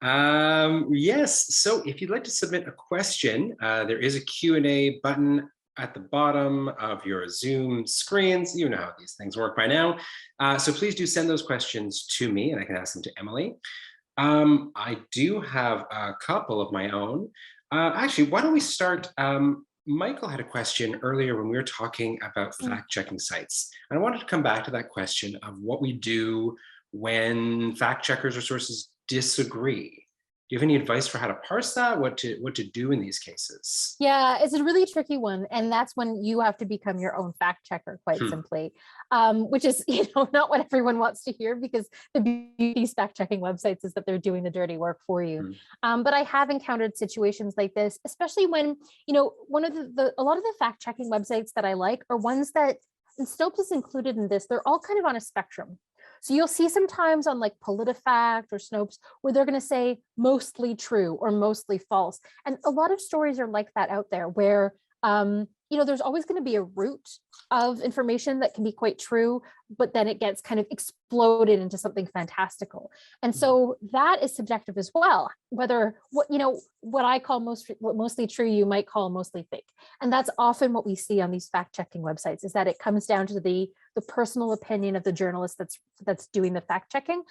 Yes, so if you'd like to submit a question, there is a Q&A button at the bottom of your Zoom screens. You know how these things work by now. So please do send those questions to me and I can ask them to Emily. I do have a couple of my own. Actually, why don't we start? Michael had a question earlier when we were talking about fact-checking sites. And I wanted to come back to that question of what we do when fact checkers or sources disagree. Do you have any advice for how to parse that? What to do in these cases? Yeah, it's a really tricky one. And that's when you have to become your own fact checker, quite simply, which is, not what everyone wants to hear, because the beauty of these fact checking websites is that they're doing the dirty work for you. But I have encountered situations like this, especially when, a lot of the fact checking websites that I like are ones that, and Snopes is included in this, they're all kind of on a spectrum. So you'll see sometimes on like Politifact or Snopes where they're going to say mostly true or mostly false. And a lot of stories are like that out there where, there's always going to be a root of information that can be quite true, but then it gets kind of exploded into something fantastical. And so that is subjective as well, whether what I call mostly true, you might call mostly fake. And that's often what we see on these fact-checking websites, is that it comes down to the personal opinion of the journalist that's doing the fact-checking.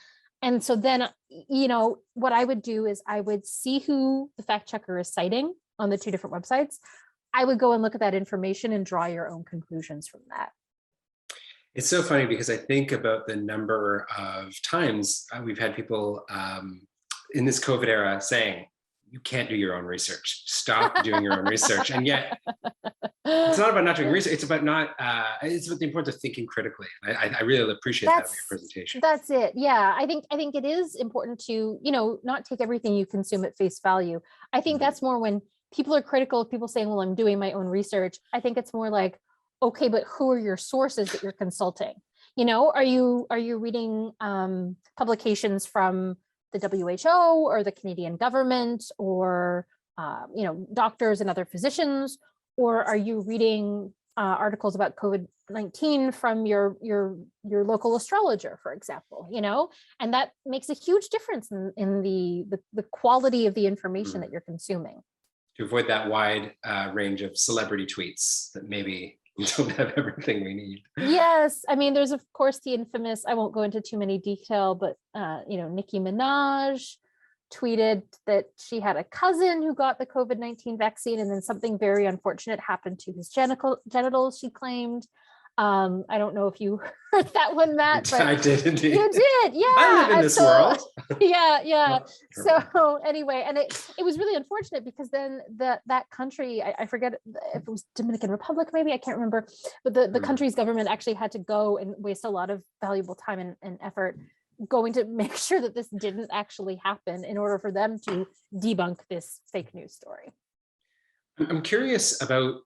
And so then, what I would do is I would see who the fact checker is citing on the two different websites. I would go and look at that information and draw your own conclusions from that. It's so funny because I think about the number of times we've had people in this COVID era saying, you can't do your own research, stop doing your own research. And yet it's not about not doing research, it's about it's about the importance of thinking critically. I really appreciate that in your presentation. That's it. Yeah, I think it is important to, not take everything you consume at face value. I think that's more when people are critical of people saying, well, I'm doing my own research. I think it's more like, okay, but who are your sources that you're consulting? Are you reading publications from the WHO or the Canadian government or doctors and other physicians, or are you reading articles about COVID-19 from your local astrologer, for example? And that makes a huge difference in the quality of the information that you're consuming. To avoid that wide range of celebrity tweets that maybe we don't have everything we need. Yes, I mean, there's of course the infamous, I won't go into too many detail, but Nicki Minaj tweeted that she had a cousin who got the COVID-19 vaccine, and then something very unfortunate happened to his genitals, she claimed. I don't know if you heard that one, Matt, but I did indeed. You did, yeah. I live in this world. Yeah. So anyway, and it was really unfortunate because then that country, I forget if it was Dominican Republic, maybe, I can't remember, but the country's government actually had to go and waste a lot of valuable time and effort going to make sure that this didn't actually happen in order for them to debunk this fake news story. I'm curious about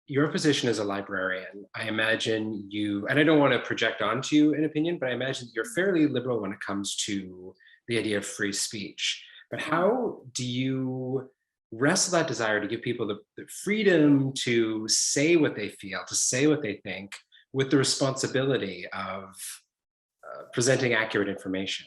your position as a librarian. I imagine you, and I don't want to project onto you an opinion, but I imagine you're fairly liberal when it comes to the idea of free speech. But how do you wrestle that desire to give people the freedom to say what they feel, to say what they think, with the responsibility of presenting accurate information?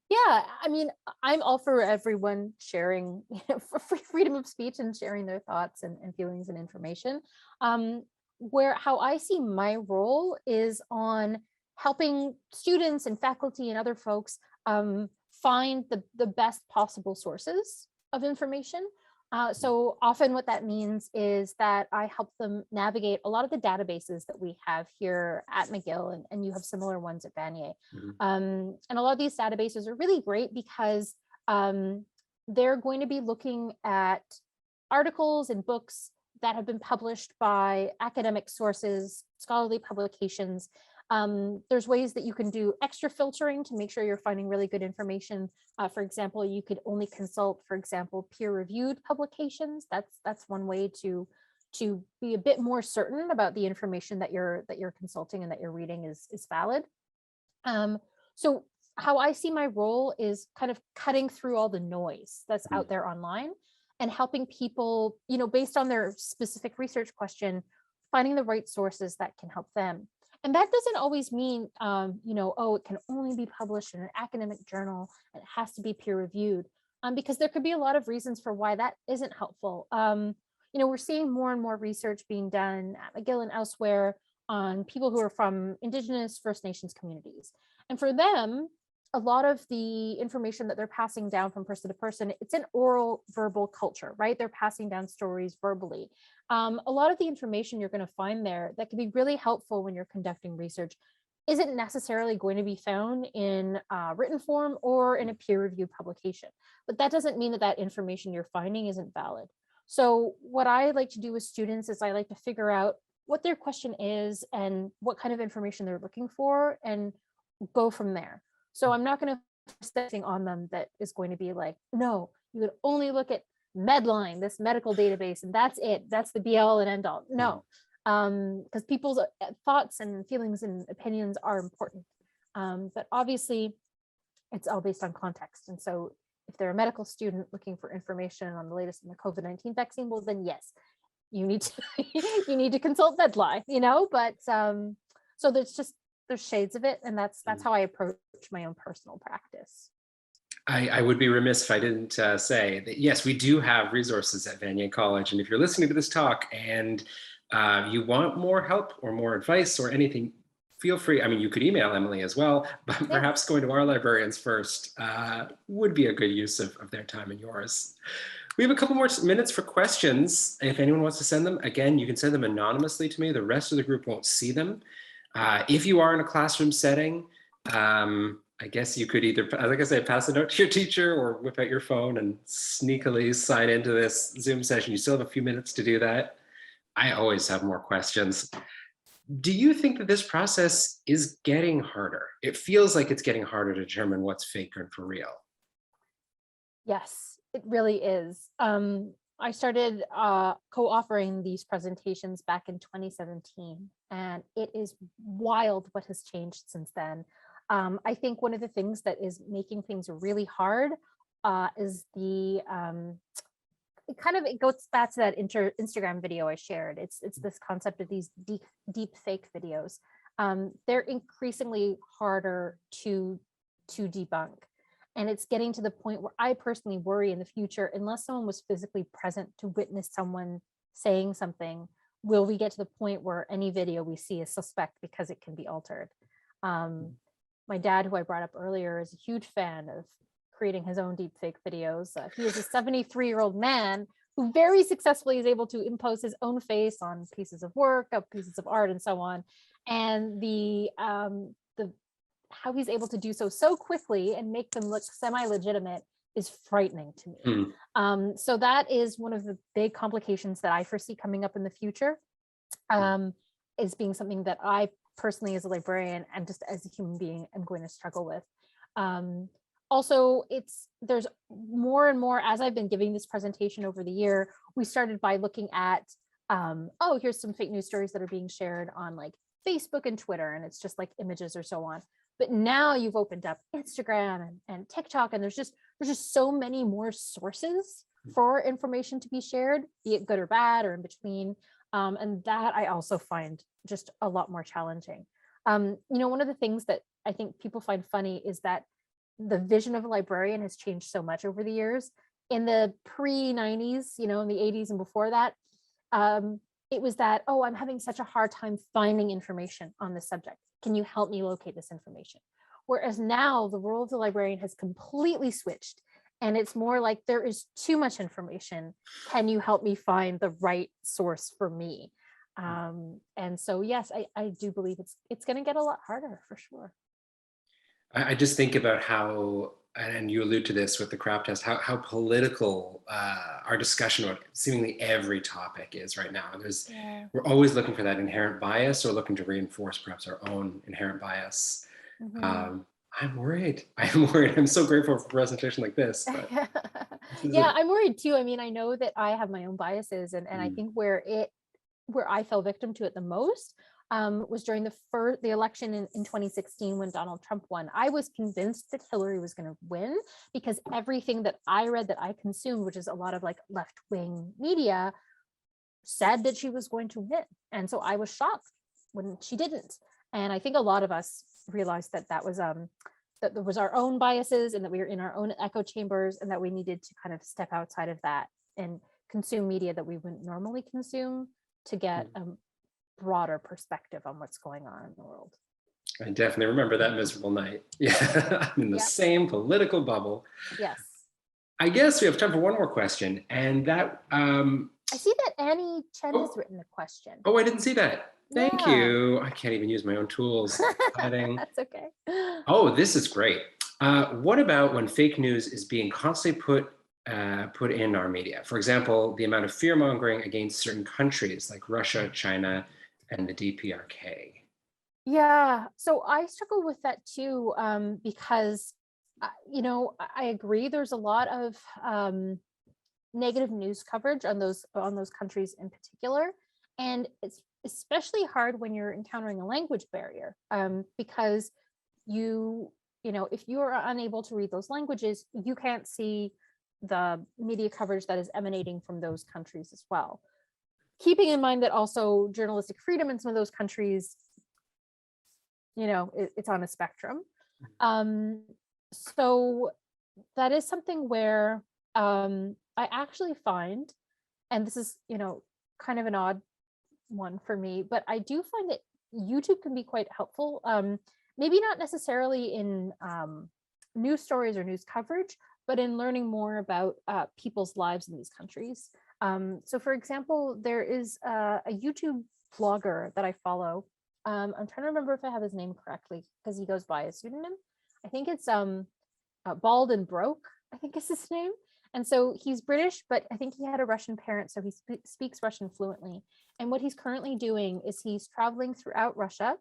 Yeah, I mean, I'm all for everyone sharing for freedom of speech and sharing their thoughts and feelings and information. How I see my role is on helping students and faculty and other folks find the best possible sources of information. So often what that means is that I help them navigate a lot of the databases that we have here at McGill, and you have similar ones at Vanier. And a lot of these databases are really great because they're going to be looking at articles and books that have been published by academic sources, scholarly publications. There's ways that you can do extra filtering to make sure you're finding really good information. For example, you could only consult, for example, peer-reviewed publications. That's one way to be a bit more certain about the information that you're consulting and that you're reading is valid. So how I see my role is kind of cutting through all the noise that's out there online and helping people, based on their specific research question, finding the right sources that can help them. And that doesn't always mean, it can only be published in an academic journal and it has to be peer reviewed, because there could be a lot of reasons for why that isn't helpful. We're seeing more and more research being done at McGill and elsewhere on people who are from Indigenous First Nations communities. And for them, a lot of the information that they're passing down from person to person, it's an oral verbal culture, right? They're passing down stories verbally. A lot of the information you're going to find there that can be really helpful when you're conducting research isn't necessarily going to be found in written form or in a peer-reviewed publication. But that doesn't mean that information you're finding isn't valid. So what I like to do with students is I like to figure out what their question is and what kind of information they're looking for and go from there. So I'm not going to force something on them that is going to be like, no, you would only look at Medline, this medical database, and that's it. That's the be all and end all. No, because people's thoughts and feelings and opinions are important. But obviously, it's all based on context. And so if they're a medical student looking for information on the latest in the COVID-19 vaccine, well, then yes, you need to you need to consult Medline, but so there's shades of it, and that's how I approach my own personal practice. I would be remiss if I didn't say that, yes, we do have resources at Vanier College. And if you're listening to this talk and you want more help or more advice or anything, feel free. I mean, you could email Emily as well, but perhaps going to our librarians first would be a good use of their time and yours. We have a couple more minutes for questions. If anyone wants to send them, again, you can send them anonymously to me. The rest of the group won't see them. If you are in a classroom setting, I guess you could either, like I said, pass a note to your teacher or whip out your phone and sneakily sign into this Zoom session. You still have a few minutes to do that. I always have more questions. Do you think that this process is getting harder? It feels like it's getting harder to determine what's fake and for real. Yes, it really is. I started co-authoring these presentations back in 2017, and it is wild what has changed since then. I think one of the things that is making things really hard is the it goes back to that Instagram video I shared. It's this concept of these deep fake videos. They're increasingly harder to debunk. And it's getting to the point where I personally worry in the future, unless someone was physically present to witness someone saying something, will we get to the point where any video we see is suspect because it can be altered? My dad, who I brought up earlier, is a huge fan of creating his own deepfake videos. He is a 73-year-old man who very successfully is able to impose his own face on pieces of work, pieces of art, and so on. And the how he's able to do so quickly and make them look semi-legitimate is frightening to me. So that is one of the big complications that I foresee coming up in the future, is being something that I personally as a librarian and just as a human being am going to struggle with. Also, there's more and more, as I've been giving this presentation over the year, we started by looking at, oh, here's some fake news stories that are being shared on like Facebook and Twitter, and it's just like images or so on. But now you've opened up Instagram and TikTok, and there's just so many more sources for information to be shared, be it good or bad or in between. And that I also find just a lot more challenging. One of the things that I think people find funny is that the vision of a librarian has changed so much over the years. In the pre-90s, in the 80s and before that, it was that, oh, I'm having such a hard time finding information on this subject. Can you help me locate this information? Whereas now the role of the librarian has completely switched, and it's more like there is too much information. Can you help me find the right source for me? And so, yes, I do believe it's going to get a lot harder for sure. I just think about how, and you allude to this with the crap test, how political our discussion about seemingly every topic is right now. We're always looking for that inherent bias or looking to reinforce perhaps our own inherent bias. I'm worried. I'm so grateful for a presentation like this. Yeah, I'm worried too. I mean, I know that I have my own biases, and I think where I fell victim to it the most was during the election in 2016 when Donald Trump won. I was convinced that Hillary was going to win because everything that I read, that I consumed, which is a lot of like left-wing media, said that she was going to win. And so I was shocked when she didn't. And I think a lot of us realized that that there was our own biases and that we were in our own echo chambers, and that we needed to kind of step outside of that and consume media that we wouldn't normally consume to get a broader perspective on what's going on in the world. I definitely remember that miserable night. Yeah, I'm in the same political bubble. Yes. I guess we have time for one more question, and that I see that Annie Chen has written a question. Oh, I didn't see that. Thank you. I can't even use my own tools. That's okay. Oh, this is great. What about when fake news is being constantly put in our media? For example, the amount of fear mongering against certain countries like Russia, China, and the DPRK. Yeah, so I struggle with that too, because I agree. There's a lot of negative news coverage on those countries in particular, and it's especially hard when you're encountering a language barrier, because if you are unable to read those languages, you can't see the media coverage that is emanating from those countries as well. Keeping in mind that also journalistic freedom in some of those countries, it's on a spectrum. So that is something where I actually find, and this is, kind of an odd one for me, but I do find that YouTube can be quite helpful. Maybe not necessarily in news stories or news coverage, but in learning more about people's lives in these countries. So for example, there is a YouTube vlogger that I follow I'm trying to remember if I have his name correctly because he goes by a pseudonym. I think it's Bald and Broke, I think is his name. And so he's British, but I think he had a Russian parent, so he speaks Russian fluently. And what he's currently doing is he's traveling throughout Russia,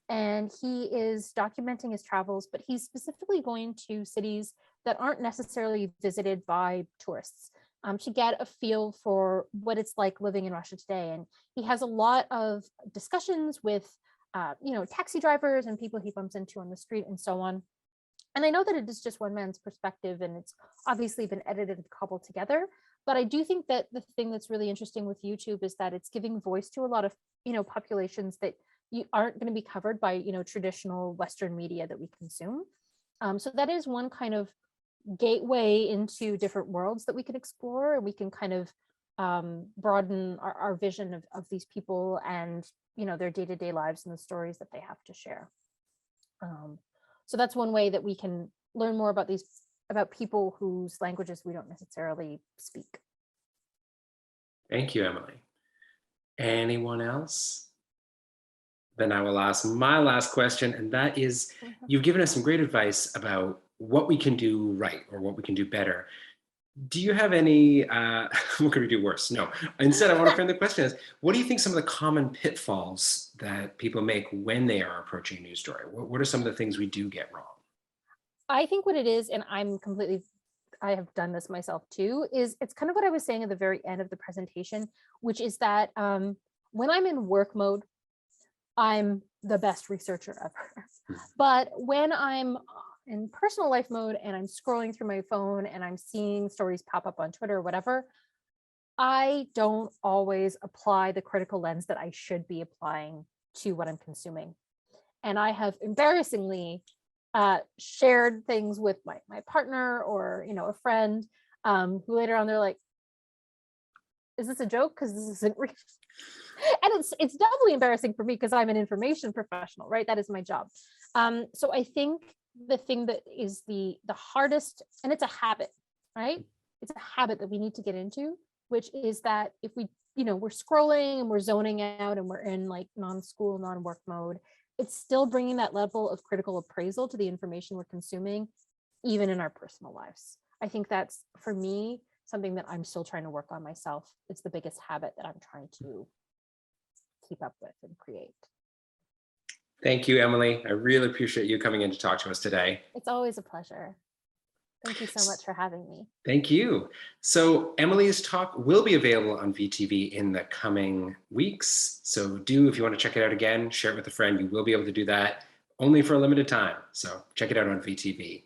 and he is documenting his travels, but he's specifically going to cities that aren't necessarily visited by tourists, to get a feel for what it's like living in Russia today. And he has a lot of discussions with, taxi drivers and people he bumps into on the street and so on. And I know that it is just one man's perspective, and it's obviously been edited and cobbled together. But I do think that the thing that's really interesting with YouTube is that it's giving voice to a lot of, populations that you aren't going to be covered by, traditional Western media that we consume. So that is one kind of gateway into different worlds that we can explore, and we can kind of broaden our vision of these people and, their day-to-day lives and the stories that they have to share. So that's one way that we can learn more about people whose languages we don't necessarily speak. Thank you, Emily. Anyone else? Then I will ask my last question, and that is, you've given us some great advice about what we can do right or what we can do better. Do you have any, what could we do worse? No, instead I want to frame the question as, what do you think some of the common pitfalls that people make when they are approaching a news story? What are some of the things we do get wrong? I think what it is, and I have done this myself too, is it's kind of what I was saying at the very end of the presentation, which is that when I'm in work mode, I'm the best researcher ever. But when I'm in personal life mode and I'm scrolling through my phone and I'm seeing stories pop up on Twitter or whatever, I don't always apply the critical lens that I should be applying to what I'm consuming. And I have embarrassingly shared things with my partner or, a friend who later on they're like, is this a joke? Because this isn't real. And it's doubly embarrassing for me because I'm an information professional, right? That is my job. So I think the thing that is the hardest, and it's a habit, right? It's a habit that we need to get into, which is that if we, we're scrolling and we're zoning out and we're in like non-school, non-work mode, it's still bringing that level of critical appraisal to the information we're consuming, even in our personal lives. I think that's, for me, something that I'm still trying to work on myself. It's the biggest habit that I'm trying to keep up with and create. Thank you, Emily. I really appreciate you coming in to talk to us today. It's always a pleasure. Thank you so much for having me. Thank you. So Emily's talk will be available on VTV in the coming weeks. So if you want to check it out again, share it with a friend. You will be able to do that only for a limited time. So check it out on VTV.